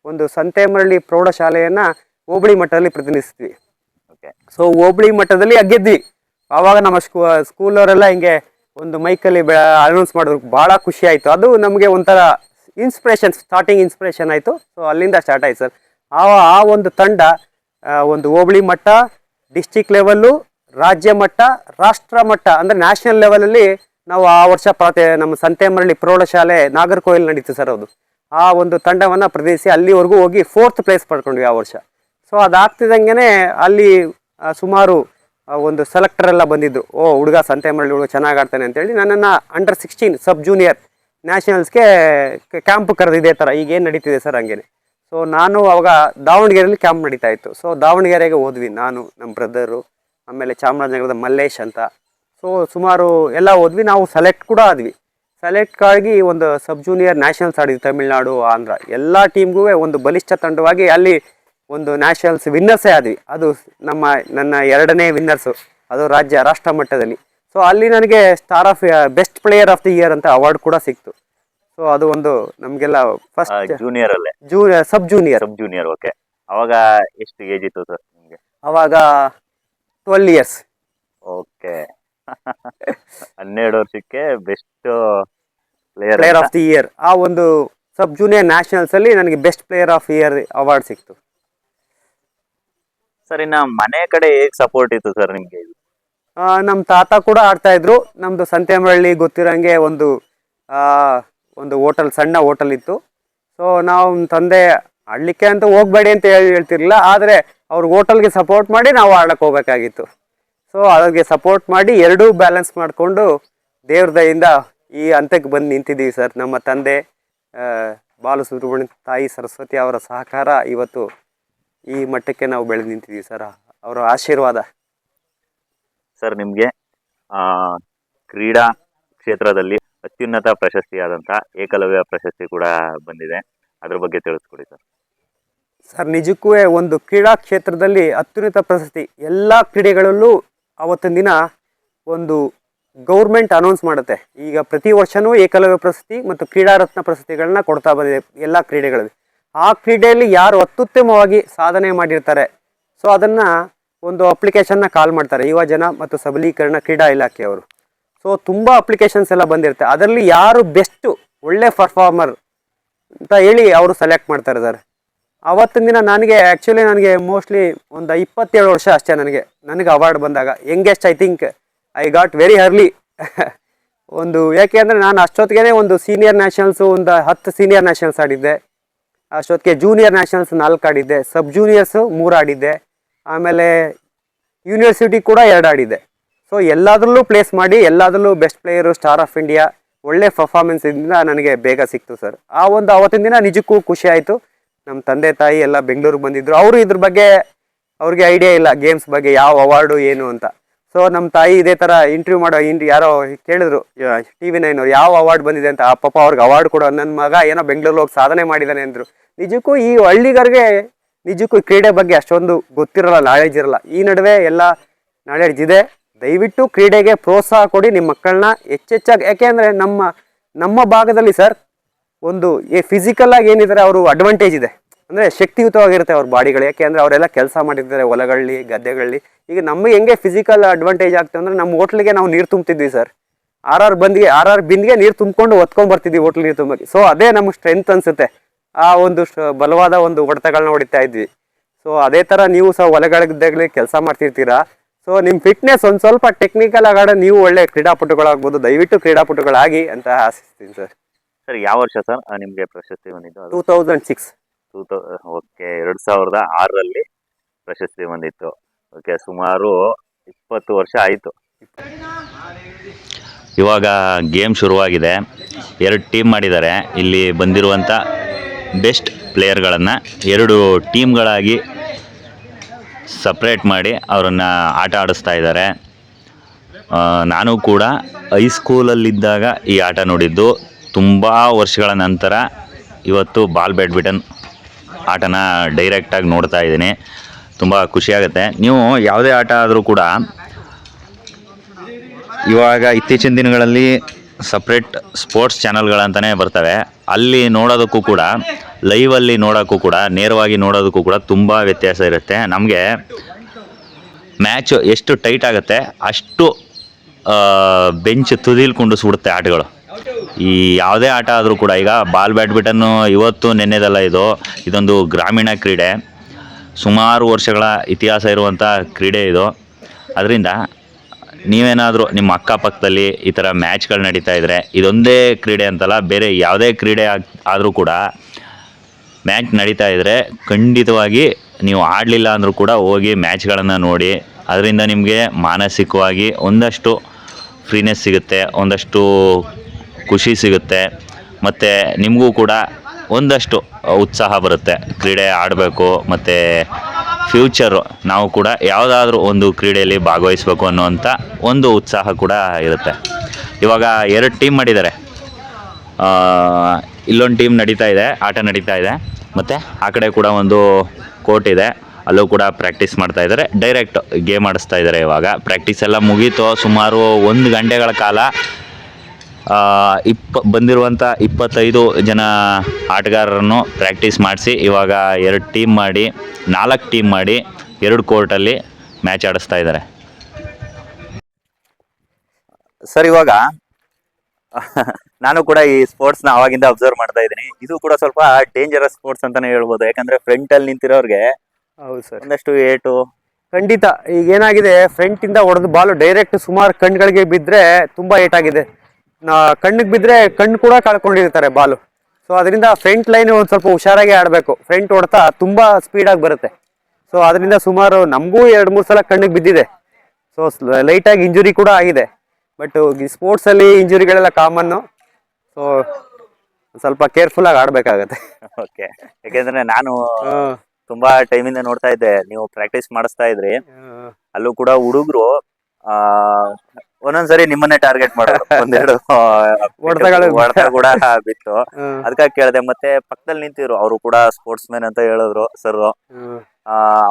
ಒಂದು ಸಂತೇಮರಳಿ ಪ್ರೌಢಶಾಲೆಯನ್ನ ಹೋಬಳಿ ಮಟ್ಟದಲ್ಲಿ ಪ್ರತಿನಿಧಿಸ್ತೀವಿ. ಸೊ ಹೋಬಳಿ ಮಟ್ಟದಲ್ಲಿ ಗೆದ್ವಿ. ಆವಾಗ ನಮ್ಮ ಸ್ಕೂಲವರೆಲ್ಲ ಹಿಂಗೆ ಒಂದು ಮೈಕಲ್ಲಿ ಅನೌನ್ಸ್ ಮಾಡಿದ್ರು, ಭಾಳ ಖುಷಿ ಆಯಿತು. ಅದು ನಮಗೆ ಒಂಥರ ಸ್ಟಾರ್ಟಿಂಗ್ ಇನ್ಸ್ಪಿರೇಷನ್ ಆಯಿತು. ಸೊ ಅಲ್ಲಿಂದ ಸ್ಟಾರ್ಟ್ ಆಯ್ತು ಸರ್. ಆ ಒಂದು ತಂಡ ಒಂದು ಹೋಬಳಿ ಮಟ್ಟ, ಡಿಸ್ಟಿಕ್ ಲೆವೆಲ್ಲು, ರಾಜ್ಯ ಮಟ್ಟ, ರಾಷ್ಟ್ರ ಮಟ್ಟ ಅಂದರೆ ನ್ಯಾಷನಲ್ ಲೆವೆಲಲ್ಲಿ ನಾವು ಆ ವರ್ಷ ನಮ್ಮ ಸಂತೆಮರಳಿ ಪ್ರೌಢಶಾಲೆ ನಾಗರಕೋಯಿಲ್ ನಡೀತು ಸರ್ ಅದು. ಆ ಒಂದು ತಂಡವನ್ನು ಪ್ರತಿನಿಧಿಸಿ ಅಲ್ಲಿವರೆಗೂ ಹೋಗಿ 4th ಪ್ಲೇಸ್ ಪಡ್ಕೊಂಡ್ವಿ ಆ ವರ್ಷ. ಸೊ ಅದಾಗ್ತಿದ್ದಂಗೆ ಅಲ್ಲಿ ಸುಮಾರು ಒಂದು ಸೆಲೆಕ್ಟರ್ ಎಲ್ಲ ಬಂದಿದ್ದು, ಹುಡುಗ ಸಂತೆಮರಳಿ ಹುಡುಗ ಚೆನ್ನಾಗಿ ಆಡ್ತಾನೆ ಅಂತೇಳಿ ನನ್ನನ್ನು ಅಂಡರ್ 16 ಸಬ್ ಜೂನಿಯರ್ ನ್ಯಾಷನಲ್ಸ್ಗೆ ಕ್ಯಾಂಪ್ ಕರೆದು ಇದೇ ಥರ ಈಗೇನು ನಡೀತಿದೆ ಸರ್ ಹಂಗೇನೆ. ಸೊ ನಾನು ಅವಾಗ ದಾವಣಗೆರೆಯಲ್ಲಿ ಕ್ಯಾಂಪ್ ನಡೀತಾ ಇತ್ತು. ಸೊ ದಾವಣಗೆರೆಗೆ ಹೋದ್ವಿ ನಾನು, ನಮ್ಮ ಬ್ರದರು, ಆಮೇಲೆ ಚಾಮರಾಜನಗರದ ಮಲ್ಲೇಶ್ ಅಂತ. ಸೊ ಸುಮಾರು ಎಲ್ಲ ಹೋದ್ವಿ. ನಾವು ಸೆಲೆಕ್ಟ್ ಕೂಡ ಆದ್ವಿ. ಸೆಲೆಕ್ಟ್ಗಾಗಿ ಒಂದು ಸಬ್ ಜೂನಿಯರ್ ನ್ಯಾಷನಲ್ಸ್ ಆಡಿದ್ವಿ, ತಮಿಳ್ನಾಡು, ಆಂಧ್ರ ಎಲ್ಲ ಟೀಮ್ಗೂ ಒಂದು ಬಲಿಷ್ಠ ತಂಡವಾಗಿ ಅಲ್ಲಿ ಒಂದು ನ್ಯಾಷನಲ್ಸ್ ವಿನ್ನರ್ಸೇ ಆದ್ವಿ. ಅದು ನನ್ನ 2ನೇ ವಿನ್ನರ್ಸು, ಅದು ರಾಷ್ಟ್ರ ಮಟ್ಟದಲ್ಲಿ. ಸೊ ಅಲ್ಲಿ ನನಗೆ best player of the year ಅಂತ ಅವಾರ್ಡ್ ಕೂಡ ಸಿಕ್ತು. ಸೊ ಅದು ಒಂದು ನಮಗೆಲ್ಲ ಫಸ್ಟ್ ಜೂನಿಯರ್ ಅಲ್ಲೇ ಸಬ್ ಜೂನಿಯರ್. ಓಕೆ. ಅವಾಗ ಎಷ್ಟು ಏಜ್ ಇತ್ತು ಸರ್ ನಿಮಗೆ? ಅವಾಗ 12 ಇಯರ್ಸ್. ಓಕೆ. 12 ವರ್ಷಕ್ಕೆ best player of the year ಆ ಒಂದು ಸಬ್ ಜೂನಿಯರ್ ನ್ಯಾಷನಲ್ಸ್ ಅಲ್ಲಿ ನನಗೆ best player of year award ಸಿಕ್ತು. ಸರ್ ಇನ್ನ ಮನೆ ಕಡೆ ಹೇಗೆ ಸಪೋರ್ಟ್ ಇತ್ತು ಸರ್ ನಿಮ್ಗೆ? ನಮ್ಮ ತಾತ ಕೂಡ ಆಡ್ತಾ ಇದ್ರು. ನಮ್ದು ಸಂತೆಮರಳ್ಳಿ ಗೊತ್ತಿರೋಂಗೆ ಒಂದು ಹೋಟೆಲ್, ಸಣ್ಣ ಹೋಟೆಲ್ ಇತ್ತು. ಸೊ ನಾವು ತಂದೆ ಆಡ್ಲಿಕ್ಕೆ ಅಂತ ಹೋಗ್ಬೇಡಿ ಅಂತ ಹೇಳ್ತಿರ್ಲಿಲ್ಲ, ಆದರೆ ಅವ್ರ ಹೋಟೆಲ್ಗೆ ಸಪೋರ್ಟ್ ಮಾಡಿ ನಾವು ಆಡಕ್ಕೆ ಹೋಗ್ಬೇಕಾಗಿತ್ತು. ಸೊ ಅದಕ್ಕೆ ಸಪೋರ್ಟ್ ಮಾಡಿ ಎರಡೂ ಬ್ಯಾಲೆನ್ಸ್ ಮಾಡಿಕೊಂಡು ದೇವ್ರ ದಯಿಂದ ಈ ಹಂತಕ್ಕೆ ಬಂದು ನಿಂತಿದ್ದೀವಿ ಸರ್. ನಮ್ಮ ತಂದೆ ಬಾಲಸುಬ್ರಹ್ಮಣ್ಯ, ತಾಯಿ ಸರಸ್ವತಿ ಅವರ ಸಹಕಾರ ಇವತ್ತು ಈ ಮಟ್ಟಕ್ಕೆ ನಾವು ಬೆಳೆದು ನಿಂತಿದ್ದೀವಿ ಸರ್. ಅವರ ಆಶೀರ್ವಾದ. ಸರ್ ನಿಮಗೆ ಕ್ರೀಡಾ ಕ್ಷೇತ್ರದಲ್ಲಿ ಅತ್ಯುನ್ನತ ಪ್ರಶಸ್ತಿಯಾದಂಥ ಏಕಲವ್ಯ ಪ್ರಶಸ್ತಿ ಕೂಡ ಬಂದಿದೆ, ಅದ್ರ ಬಗ್ಗೆ ತಿಳಿಸ್ಕೊಡಿ ಸರ್. ಸರ್ ನಿಜಕ್ಕೂ ಒಂದು ಕ್ರೀಡಾ ಕ್ಷೇತ್ರದಲ್ಲಿ ಅತ್ಯುನ್ನತ ಪ್ರಶಸ್ತಿ ಎಲ್ಲ ಕ್ರೀಡೆಗಳಲ್ಲೂ ಅವತ್ತಿನ ದಿನ ಒಂದು ಗೌರ್ಮೆಂಟ್ ಅನೌನ್ಸ್ ಮಾಡುತ್ತೆ. ಈಗ ಪ್ರತಿ ವರ್ಷವೂ ಏಕಲವ್ಯ ಪ್ರಶಸ್ತಿ ಮತ್ತು ಕ್ರೀಡಾ ರತ್ನ ಪ್ರಶಸ್ತಿಗಳನ್ನ ಕೊಡ್ತಾ ಬಂದಿದೆ ಎಲ್ಲ ಕ್ರೀಡೆಗಳಲ್ಲಿ. ಆ ಕ್ರೀಡೆಯಲ್ಲಿ ಯಾರು ಅತ್ಯುತ್ತಮವಾಗಿ ಸಾಧನೆ ಮಾಡಿರ್ತಾರೆ, ಸೊ ಅದನ್ನು ಒಂದು ಅಪ್ಲಿಕೇಶನ್ನ ಕಾಲ್ ಮಾಡ್ತಾರೆ ಯುವ ಜನ ಮತ್ತು ಸಬಲೀಕರಣ ಕ್ರೀಡಾ ಇಲಾಖೆಯವರು. ಸೊ ತುಂಬ ಅಪ್ಲಿಕೇಶನ್ಸ್ ಎಲ್ಲ ಬಂದಿರುತ್ತೆ. ಅದರಲ್ಲಿ ಯಾರು ಬೆಸ್ಟು ಒಳ್ಳೆ ಪರ್ಫಾರ್ಮರ್ ಅಂತ ಹೇಳಿ ಅವರು ಸೆಲೆಕ್ಟ್ ಮಾಡ್ತಾರೆ ಸರ್. ಆವತ್ತಿನ ದಿನ ನನಗೆ ಮೋಸ್ಟ್ಲಿ ಒಂದು 27 ವರ್ಷ ಅಷ್ಟೇ ನನಗೆ ಅವಾರ್ಡ್ ಬಂದಾಗ. Youngest I think I got very early. ಯಾಕೆ ಅಂದರೆ ನಾನು ಅಷ್ಟೊತ್ತಿಗೆ ಒಂದು ಸೀನಿಯರ್ ನ್ಯಾಷನಲ್ಸು ಒಂದು 10 ಸೀನಿಯರ್ ನ್ಯಾಷನಲ್ಸ್ ಆಡಿದ್ದೆ. ಅಷ್ಟೊತ್ತಿಗೆ ಜೂನಿಯರ್ ನ್ಯಾಷನಲ್ಸ್ 4 ಆಡಿದ್ದೆ, ಸಬ್ ಜೂನಿಯರ್ಸು 3 ಆಡಿದ್ದೆ, ಆಮೇಲೆ ಯೂನಿವರ್ಸಿಟಿ ಕೂಡ 2 ಆಡಿದ್ದೆ. ಸೊ ಎಲ್ಲದರಲ್ಲೂ ಪ್ಲೇಸ್ ಮಾಡಿ ಎಲ್ಲದರಲ್ಲೂ best player, star of India, ಒಳ್ಳೆ ಪರ್ಫಾರ್ಮೆನ್ಸಿಂದ ನನಗೆ ಬೇಗ ಸಿಕ್ತು ಸರ್. ಆವತ್ತಿನ ದಿನ ನಿಜಕ್ಕೂ ಖುಷಿ ಆಯಿತು. ನಮ್ಮ ತಂದೆ ತಾಯಿ ಎಲ್ಲ ಬೆಂಗಳೂರಿಗೆ ಬಂದಿದ್ದರು. ಅವರು ಇದ್ರ ಬಗ್ಗೆ ಅವ್ರಿಗೆ ಐಡಿಯಾ ಇಲ್ಲ ಗೇಮ್ಸ್ ಬಗ್ಗೆ, ಯಾವ ಅವಾರ್ಡು ಏನು ಅಂತ. ಸೊ ನಮ್ಮ ತಾಯಿ ಇದೇ ಥರ ಇಂಟರ್ವ್ಯೂ ಯಾರೋ ಕೇಳಿದ್ರು TV9 ಅವ್ರು ಯಾವ ಅವಾರ್ಡ್ ಬಂದಿದೆ ಅಂತ. ಪಾಪ ಅವ್ರಿಗೆ ಅವಾರ್ಡ್ ಕೊಡೋ, ನನ್ನ ಮಗ ಏನೋ ಬೆಂಗಳೂರಿಗೆ ಹೋಗಿ ಸಾಧನೆ ಮಾಡಿದ್ದಾನೆ ಅಂದರು. ನಿಜಕ್ಕೂ ಈ ಹಳ್ಳಿಗರಿಗೆ ನಿಜಕ್ಕೂ ಕ್ರೀಡೆ ಬಗ್ಗೆ ಅಷ್ಟೊಂದು ಗೊತ್ತಿರಲ್ಲ, ನಾಲೆಡ್ಜ್ ಇರಲ್ಲ. ಈ ನಡುವೆ ಎಲ್ಲ ನಾಲೆಡ್ಜ್ ಇದೆ. ದಯವಿಟ್ಟು ಕ್ರೀಡೆಗೆ ಪ್ರೋತ್ಸಾಹ ಕೊಡಿ ನಿಮ್ಮ ಮಕ್ಕಳನ್ನ ಹೆಚ್ಚೆಚ್ಚಾಗಿ. ಯಾಕೆಂದರೆ ನಮ್ಮ ಭಾಗದಲ್ಲಿ ಸರ್ ಒಂದು ಫಿಸಿಕಲ್ ಆಗಿ ಏನಿದ್ದಾರೆ ಅವರು ಅಡ್ವಾಂಟೇಜ್ ಇದೆ, ಅಂದರೆ ಶಕ್ತಿಯುತವಾಗಿರುತ್ತೆ ಅವ್ರ ಬಾಡಿಗಳು. ಯಾಕೆಂದರೆ ಅವರೆಲ್ಲ ಕೆಲಸ ಮಾಡಿರ್ತಾರೆ ಹೊಲಗಳಲ್ಲಿ, ಗದ್ದೆಗಳಲ್ಲಿ. ಈಗ ನಮಗೆ ಹೆಂಗೆ ಫಿಸಿಕಲ್ ಅಡ್ವಾಂಟೇಜ್ ಆಗ್ತದೆ ಅಂದರೆ ನಮ್ಮ ಹೋಟ್ಲಿಗೆ ನಾವು ನೀರು ತುಂಬ್ತಿದ್ವಿ ಸರ್. ಆರ್ ಬಿಂದಿಗೆ ನೀರು ತುಂಬಿಕೊಂಡು ಹೊತ್ಕೊಂಡ್ಬರ್ತಿದ್ವಿ ಹೋಟ್ಲ್ ನೀರು ತುಂಬಕ್ಕೆ. ಸೊ ಅದೇ ನಮಗೆ ಸ್ಟ್ರೆಂತ್ ಅನಿಸುತ್ತೆ. ಆ ಒಂದು ಬಲವಾದ ಒಂದು ಹೊಡೆತಗಳನ್ನ ಹೊಡಿತಾ ಇದ್ವಿ. ಸೊ ಅದೇ ಥರ ನೀವು ಸಹ ಹೊಲಗದ್ದೆಗಳಿಗೆ ಕೆಲಸ ಮಾಡ್ತಿರ್ತೀರಾ. ಸೊ ನಿಮ್ಮ ಫಿಟ್ನೆಸ್ ಒಂದು ಸ್ವಲ್ಪ ಟೆಕ್ನಿಕಲ್ ಆಗಾಡ ನೀವು ಒಳ್ಳೆ ಕ್ರೀಡಾಪಟುಗಳಾಗ್ಬೋದು. ದಯವಿಟ್ಟು ಕ್ರೀಡಾಪಟುಗಳಾಗಿ ಅಂತ ಆಶಿಸ್ತೀನಿ ಸರ್. ಸರ್ ಯಾವ ವರ್ಷ ಸರ್ ನಿಮಗೆ ಪ್ರಶಸ್ತಿ ಬಂದಿದ್ದು? 2006. ಓಕೆ, 2006ರಲ್ಲಿ ಪ್ರಶಸ್ತಿ ಬಂದಿತ್ತು. ಓಕೆ, ಸುಮಾರು 20 ವರ್ಷ ಆಯಿತು. ಇವಾಗ ಗೇಮ್ ಶುರುವಾಗಿದೆ. 2 ಟೀಮ್ ಮಾಡಿದ್ದಾರೆ. ಇಲ್ಲಿ ಬಂದಿರುವಂಥ ಬೆಸ್ಟ್ ಪ್ಲೇಯರ್ಗಳನ್ನು 2 ಟೀಮ್ಗಳಾಗಿ ಸಪ್ರೇಟ್ ಮಾಡಿ ಅವರನ್ನು ಆಟ ಆಡಿಸ್ತಾ ಇದ್ದಾರೆ. ನಾನು ಕೂಡ ಹೈಸ್ಕೂಲಲ್ಲಿದ್ದಾಗ ಈ ಆಟ ನೋಡಿದ್ದು. ತುಂಬ ವರ್ಷಗಳ ನಂತರ ಇವತ್ತು ಬಾಲ್ ಬ್ಯಾಡ್ಮಿಂಟನ್ ಆಟನ ಡೈರೆಕ್ಟಾಗಿ ನೋಡ್ತಾ ಇದ್ದೀನಿ. ತುಂಬ ಖುಷಿಯಾಗುತ್ತೆ. ನೀವು ಯಾವುದೇ ಆಟ ಆದರೂ ಕೂಡ ಇವಾಗ ಇತ್ತೀಚಿನ ದಿನಗಳಲ್ಲಿ ಸಪ್ರೇಟ್ ಸ್ಪೋರ್ಟ್ಸ್ ಚಾನಲ್ಗಳಂತಲೇ ಬರ್ತವೆ. ಅಲ್ಲಿ ನೋಡೋದಕ್ಕೂ ಕೂಡ, ಲೈವಲ್ಲಿ ನೋಡೋಕ್ಕೂ ಕೂಡ, ನೇರವಾಗಿ ನೋಡೋದಕ್ಕೂ ಕೂಡ ತುಂಬ ವ್ಯತ್ಯಾಸ ಇರುತ್ತೆ. ನಮಗೆ ಮ್ಯಾಚು ಎಷ್ಟು ಟೈಟ್ ಆಗುತ್ತೆ ಅಷ್ಟು ಬೆಂಚ್ ತುದಿಲ್ ಕುಂಡಿಸ್ಬಿಡುತ್ತೆ ಆಟಗಳು. ಈ ಯಾವುದೇ ಆಟ ಆದರೂ ಕೂಡ, ಈಗ ಬಾಲ್ ಬ್ಯಾಡ್ಮಿಂಟನ್ನು ಇವತ್ತು ನೆನ್ನೆದಲ್ಲ, ಇದೊಂದು ಗ್ರಾಮೀಣ ಕ್ರೀಡೆ. ಸುಮಾರು ವರ್ಷಗಳ ಇತಿಹಾಸ ಇರುವಂಥ ಕ್ರೀಡೆ ಇದು. ಅದರಿಂದ ನೀವೇನಾದರೂ ನಿಮ್ಮ ಅಕ್ಕಪಕ್ಕದಲ್ಲಿ ಈ ಥರ ಮ್ಯಾಚ್ಗಳು ನಡೀತಾ ಇದ್ದರೆ, ಇದೊಂದೇ ಕ್ರೀಡೆ ಅಂತಲ್ಲ, ಬೇರೆ ಯಾವುದೇ ಕ್ರೀಡೆ ಆದರೂ ಕೂಡ ಮ್ಯಾಚ್ ನಡೀತಾ ಇದ್ದರೆ ಖಂಡಿತವಾಗಿ ನೀವು ಆಡಲಿಲ್ಲ ಅಂದರೂ ಕೂಡ ಹೋಗಿ ಮ್ಯಾಚ್ಗಳನ್ನು ನೋಡಿ. ಅದರಿಂದ ನಿಮಗೆ ಮಾನಸಿಕವಾಗಿ ಒಂದಷ್ಟು ಫ್ರೀನೆಸ್ ಸಿಗುತ್ತೆ, ಒಂದಷ್ಟು ಖುಷಿ ಸಿಗುತ್ತೆ, ಮತ್ತು ನಿಮಗೂ ಕೂಡ ಒಂದಷ್ಟು ಉತ್ಸಾಹ ಬರುತ್ತೆ. ಕ್ರೀಡೆ ಆಡಬೇಕು ಮತ್ತು ಫ್ಯೂಚರು ನಾವು ಕೂಡ ಯಾವುದಾದ್ರೂ ಒಂದು ಕ್ರೀಡೆಯಲ್ಲಿ ಭಾಗವಹಿಸಬೇಕು ಅನ್ನುವಂಥ ಒಂದು ಉತ್ಸಾಹ ಕೂಡ ಇರುತ್ತೆ. ಇವಾಗ 2 ಟೀಮ್ ಮಾಡಿದ್ದಾರೆ. ಇಲ್ಲೊಂದು ಟೀಮ್ ಆಟ ನಡೀತಾ ಇದೆ, ಮತ್ತು ಆ ಕಡೆ ಕೂಡ ಒಂದು ಕೋರ್ಟ್ ಇದೆ, ಅಲ್ಲೂ ಕೂಡ ಪ್ರಾಕ್ಟೀಸ್ ಮಾಡ್ತಾ ಇದ್ದಾರೆ. ಡೈರೆಕ್ಟ್ ಗೇಮ್ ಆಡಿಸ್ತಾ ಇದ್ದಾರೆ. ಇವಾಗ ಪ್ರಾಕ್ಟೀಸ್ ಎಲ್ಲ ಮುಗೀತು. ಸುಮಾರು 1 ಗಂಟೆಗಳ ಕಾಲ ಬಂದಿರುವಂಥ 25 ಜನ ಆಟಗಾರರನ್ನು ಪ್ರಾಕ್ಟೀಸ್ ಮಾಡಿಸಿ ಇವಾಗ 2 ಟೀಮ್ ಮಾಡಿ 4 ಟೀಮ್ ಮಾಡಿ 2 ಕೋರ್ಟಲ್ಲಿ ಮ್ಯಾಚ್ ಆಡಿಸ್ತಾ ಇದ್ದಾರೆ. ಸರ್, ಇವಾಗ ನಾನು ಕೂಡ ಈ ಸ್ಪೋರ್ಟ್ಸ್ನ ಅವಾಗಿಂದ ಅಬ್ಸರ್ವ್ ಮಾಡ್ತಾ ಇದ್ದೀನಿ. ಇದು ಕೂಡ ಸ್ವಲ್ಪ ಡೇಂಜರಸ್ ಸ್ಪೋರ್ಟ್ಸ್ ಅಂತಾನೆ ಹೇಳ್ಬೋದು. ಯಾಕಂದ್ರೆ ಫ್ರಂಟ್ ಅಲ್ಲಿ ನಿಂತಿರೋರ್ಗೆ ಹೌದು ಸರ್, ಒಂದಷ್ಟು ಏಟು ಖಂಡಿತ. ಈಗ ಏನಾಗಿದೆ, ಫ್ರಂಟ್ ಇಂದ ಹೊಡೆದು ಬಾಲು ಡೈರೆಕ್ಟ್ ಸುಮಾರು ಕಣ್ಗಳಿಗೆ ಬಿದ್ದರೆ ತುಂಬಾ ಏಟಾಗಿದೆ. ಕಣ್ಣಿಗೆ ಬಿದ್ದರೆ ಕಣ್ಣು ಕೂಡ ಕಳ್ಕೊಂಡಿರ್ತಾರೆ ಬಾಲು. ಸೊ ಅದರಿಂದ ಫ್ರಂಟ್ ಲೈನ್ ಒಂದು ಸ್ವಲ್ಪ ಹುಷಾರಾಗಿ ಆಡಬೇಕು. ಫ್ರಂಟ್ ಹೊಡ್ತಾ ತುಂಬಾ ಸ್ಪೀಡಾಗಿ ಬರುತ್ತೆ. ಸೊ ಅದರಿಂದ ಸುಮಾರು ನಮಗೂ 2-3 ಸಲ ಕಣ್ಣಿಗೆ ಬಿದ್ದಿದೆ. ಸೊ ಲೈಟಾಗಿ ಇಂಜುರಿ ಕೂಡ ಆಗಿದೆ. ಬಟ್ ಈ ಸ್ಪೋರ್ಟ್ಸಲ್ಲಿ ಇಂಜುರಿಗಳೆಲ್ಲ ಕಾಮನ್ನು. ಸೊ ಸ್ವಲ್ಪ ಕೇರ್ಫುಲ್ಲಾಗಿ ಆಡಬೇಕಾಗತ್ತೆ. ಓಕೆ. ಯಾಕೆಂದ್ರೆ ನಾನು ತುಂಬಾ ಟೈಮಿಂದ ನೋಡ್ತಾ ಇದ್ದೆ, ನೀವು ಪ್ರಾಕ್ಟೀಸ್ ಮಾಡಿಸ್ತಾ ಇದ್ರಿ. ಅಲ್ಲೂ ಕೂಡ ಹುಡುಗರು ಒಂದೊಂದ್ಸರಿ ನಿಮ್ಮನ್ನೇ ಟಾರ್ಗೆಟ್ ಮಾಡೋದು. ಒಂದೆರಡು ಹೊಡೆತ ಕೂಡ ಬಿತ್ತು. ಅದಕ್ಕಾಗಿ ಕೇಳಿದೆ. ಮತ್ತೆ ಪಕ್ಕದಲ್ಲಿ ನಿಂತಿದ್ರು, ಅವರು ಕೂಡ ಸ್ಪೋರ್ಟ್ಸ್ ಮ್ಯಾನ್ ಅಂತ ಹೇಳಿದ್ರು ಸರ್.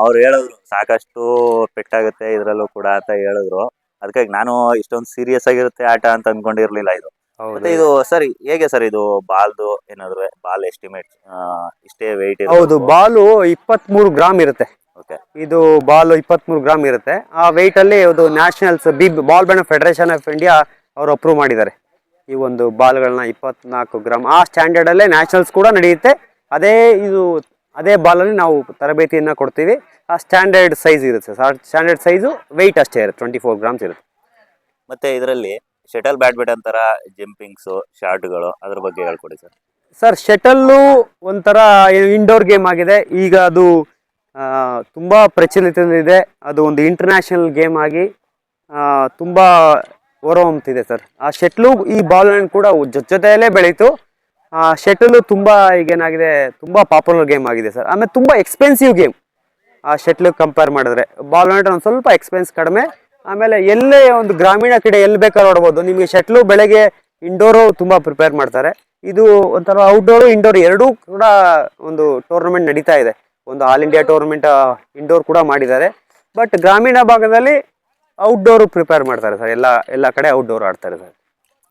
ಅವ್ರು ಹೇಳಿದ್ರು ಸಾಕಷ್ಟು ಪೆಟ್ಟಾಗುತ್ತೆ ಇದ್ರಲ್ಲೂ ಕೂಡ ಅಂತ ಹೇಳಿದ್ರು. ಅದಕ್ಕಾಗಿ ನಾನು ಇಷ್ಟೊಂದು ಸೀರಿಯಸ್ ಆಗಿರುತ್ತೆ ಆಟ ಅಂತ ಅನ್ಕೊಂಡಿರ್ಲಿಲ್ಲ ಇದು. ಮತ್ತೆ ಇದು ಸರ್ ಹೇಗೆ ಸರ್, ಇದು ಬಾಲ್ದು ಏನಾದ್ರು ಬಾಲ್ ಎಸ್ಟಿಮೇಟ್ ಇಷ್ಟೇ ವೆಯ್ಟ್? ಹೌದು, ಬಾಲು 23 ಗ್ರಾಮ್ ಇರುತ್ತೆ. ಓಕೆ. ಇದು ಬಾಲ್ 23 ಗ್ರಾಮ್ ಇರುತ್ತೆ. ಆ ವೆಯ್ಟ್ ಅಲ್ಲಿ ಇದು nationals ball band federation of India ಅವರು ಅಪ್ರೂವ್ ಮಾಡಿದ್ದಾರೆ ಈ ಒಂದು ಬಾಲ್ಗಳನ್ನ. 24 ಗ್ರಾಮ್ ಆ ಸ್ಟ್ಯಾಂಡರ್ಡ್ ಅಲ್ಲೇ ನ್ಯಾಷನಲ್ಸ್ ಕೂಡ ನಡೆಯುತ್ತೆ. ಅದೇ ಬಾಲಲ್ಲಿ ನಾವು ತರಬೇತಿಯನ್ನ ಕೊಡ್ತೀವಿ. ಆ ಸ್ಟ್ಯಾಂಡರ್ಡ್ ಸೈಜ್ ಇರುತ್ತೆ. ಸ್ಟ್ಯಾಂಡರ್ಡ್ ಸೈಜು ವೆಯ್ಟ್ ಅಷ್ಟೇ ಇರುತ್ತೆ, 24 ಗ್ರಾಮ್ಸ್ ಇರುತ್ತೆ. ಮತ್ತೆ ಇದರಲ್ಲಿ ಶಟಲ್ ಬ್ಯಾಡ್ಮಿಂಟನ್ ತರ ಜಂಪಿಂಗ್ಸು ಶಾರ್ಟ್ಗಳು ಅದ್ರ ಬಗ್ಗೆ ಹೇಳ್ಕೊಡಿ ಸರ್. ಸರ್, ಶಟಲ್ಲು ಒಂಥರ ಇಂಡೋರ್ ಗೇಮ್ ಆಗಿದೆ. ಈಗ ಅದು ತುಂಬಾ ಪ್ರಚಲಿತದಲ್ಲಿದೆ. ಅದು ಒಂದು ಇಂಟರ್ನ್ಯಾಷನಲ್ ಗೇಮ್ ಆಗಿ ತುಂಬಾ ಹೊರಹೊಮ್ಮುತ್ತಿದೆ ಸರ್. ಆ ಶಟ್ಲು ಈ ಬಾಲ್ ಕೂಡ ಜೊತೆಯಲ್ಲೇ ಬೆಳೀತು. ಶಟಲು ತುಂಬಾ ಈಗೇನಾಗಿದೆ, ತುಂಬಾ ಪಾಪ್ಯುಲರ್ ಗೇಮ್ ಆಗಿದೆ ಸರ್. ಆಮೇಲೆ ತುಂಬಾ ಎಕ್ಸ್ಪೆನ್ಸಿವ್ ಗೇಮ್ ಆ ಶಟ್ಲ್ ಕಂಪೇರ್ ಮಾಡಿದ್ರೆ. ಬಾಲ್ ಒಂದು ಸ್ವಲ್ಪ ಎಕ್ಸ್ಪೆನ್ಸ್ ಕಡಿಮೆ. ಆಮೇಲೆ ಎಲ್ಲೇ ಒಂದು ಗ್ರಾಮೀಣ ಕ್ರೀಡೆ ಎಲ್ಲಿ ಬೇಕಾದ್ರೂ ಆಡ್ಬೋದು. ನಿಮಗೆ ಶಟ್ಲು ಬೆಳಗ್ಗೆ ಇಂಡೋರು ತುಂಬ ಪ್ರಿಪೇರ್ ಮಾಡ್ತಾರೆ. ಇದು ಒಂಥರ ಔಟ್ಡೋರು ಇಂಡೋರ್ ಎರಡೂ ಕೂಡ ಒಂದು ಟೂರ್ನಮೆಂಟ್ ನಡೀತಾ ಇದೆ. ಒಂದು ಆಲ್ ಇಂಡಿಯಾ ಟೂರ್ನಮೆಂಟ್ ಇಂಡೋರ್ ಕೂಡ ಮಾಡಿದ್ದಾರೆ. ಬಟ್ ಗ್ರಾಮೀಣ ಭಾಗದಲ್ಲಿ ಔಟ್ಡೋರು ಪ್ರಿಪೇರ್ ಮಾಡ್ತಾರೆ ಸರ್. ಎಲ್ಲ ಕಡೆ ಔಟ್ಡೋರ್ ಆಡ್ತಾರೆ ಸರ್.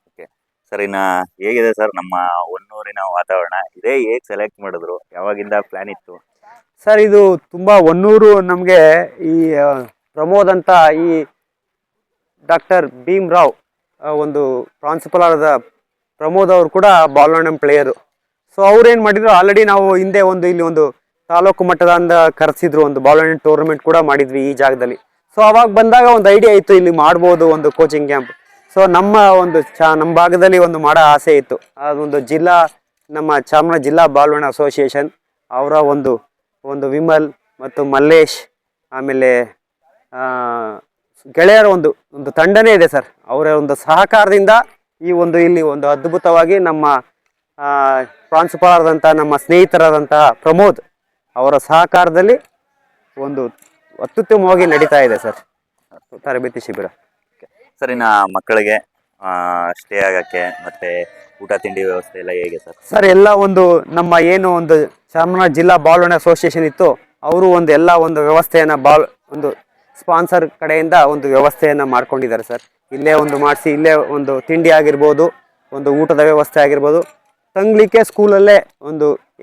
ಓಕೆ ಸರ್, ಇನ್ನು ಹೇಗಿದೆ ಸರ್ ನಮ್ಮ ಹೊನ್ನೂರಿನ ವಾತಾವರಣ? ಇದೇ ಹೇಗೆ ಸೆಲೆಕ್ಟ್ ಮಾಡಿದ್ರು? ಯಾವಾಗಿಂದ ಪ್ಲಾನ್ ಇತ್ತು ಸರ್? ಇದು ತುಂಬ ಹೊನ್ನೂರು ನಮಗೆ ಈ ಪ್ರಮೋದ್ ಅಂತ ಈ ಡಾಕ್ಟರ್ ಭೀಮ್ ರಾವ್ ಒಂದು ಪ್ರಾನ್ಸಿಪಲ್ ಆದ ಪ್ರಮೋದ್ ಅವರು ಕೂಡ ಬಾಲ್ವಾಂಡಮ್ ಪ್ಲೇಯರು. ಸೊ ಅವ್ರೇನು ಮಾಡಿದ್ರು, ಆಲ್ರೆಡಿ ನಾವು ಹಿಂದೆ ಇಲ್ಲಿ ಒಂದು ತಾಲೂಕು ಮಟ್ಟದಿಂದ ಕರೆಸಿದ್ರು, ಒಂದು ಬಾಲ್ವಾಂಡಮ್ ಟೂರ್ನಮೆಂಟ್ ಕೂಡ ಮಾಡಿದ್ವಿ ಈ ಜಾಗದಲ್ಲಿ. ಸೊ ಅವಾಗ ಬಂದಾಗ ಒಂದು ಐಡಿಯಾ ಇತ್ತು, ಇಲ್ಲಿ ಮಾಡ್ಬೋದು ಒಂದು ಕೋಚಿಂಗ್ ಕ್ಯಾಂಪ್. ಸೊ ನಮ್ಮ ಭಾಗದಲ್ಲಿ ಒಂದು ಮಾಡೋ ಆಸೆ ಇತ್ತು. ಅದೊಂದು ನಮ್ಮ ಚಾಮರಾಜ ಜಿಲ್ಲಾ ಬಾಲ್ವಾಂಡ ಅಸೋಸಿಯೇಷನ್ ಅವರ ಒಂದು ವಿಮಲ್ ಮತ್ತು ಮಲ್ಲೇಶ್, ಆಮೇಲೆ ಗೆಳೆಯರ ಒಂದು ತಂಡನೇ ಇದೆ ಸರ್. ಅವರ ಒಂದು ಸಹಕಾರದಿಂದ ಇಲ್ಲಿ ಒಂದು ಅದ್ಭುತವಾಗಿ ನಮ್ಮ ಪ್ರಾನ್ಸಿಪಾಲ್ ಆದಂಥ ನಮ್ಮ ಸ್ನೇಹಿತರಾದಂತಹ ಪ್ರಮೋದ್ ಅವರ ಸಹಕಾರದಲ್ಲಿ ಒಂದು ಅತ್ಯುತ್ತಮವಾಗಿ ನಡೀತಾ ಇದೆ ಸರ್ ತರಬೇತಿ ಶಿಬಿರ. ಸರ್, ಇನ್ನು ಮಕ್ಕಳಿಗೆ ಸ್ಟೇ ಆಗಕ್ಕೆ ಮತ್ತೆ ಊಟ ತಿಂಡಿ ವ್ಯವಸ್ಥೆ ಎಲ್ಲ ಹೇಗೆ ಸರ್? ಸರ್, ಎಲ್ಲ ನಮ್ಮ ಏನು ಒಂದು ಚಾಮರಾಜ ಜಿಲ್ಲಾ ಬಾಲ್ವಾಂಡ ಅಸೋಸಿಯೇಷನ್ ಇತ್ತು, ಅವರು ಎಲ್ಲ ವ್ಯವಸ್ಥೆಯನ್ನು ಸ್ಪಾನ್ಸರ್ ಕಡೆಯಿಂದ ಒಂದು ವ್ಯವಸ್ಥೆಯನ್ನು ಮಾಡ್ಕೊಂಡಿದ್ದಾರೆ ಸರ್. ಇಲ್ಲೇ ಮಾಡಿಸಿ, ಇಲ್ಲೇ ಒಂದು ತಿಂಡಿ ಆಗಿರ್ಬೋದು, ಒಂದು ಊಟದ ವ್ಯವಸ್ಥೆ ಆಗಿರ್ಬೋದು, ತಂಗ್ಲಿಕ್ಕೆ ಸ್ಕೂಲಲ್ಲೇ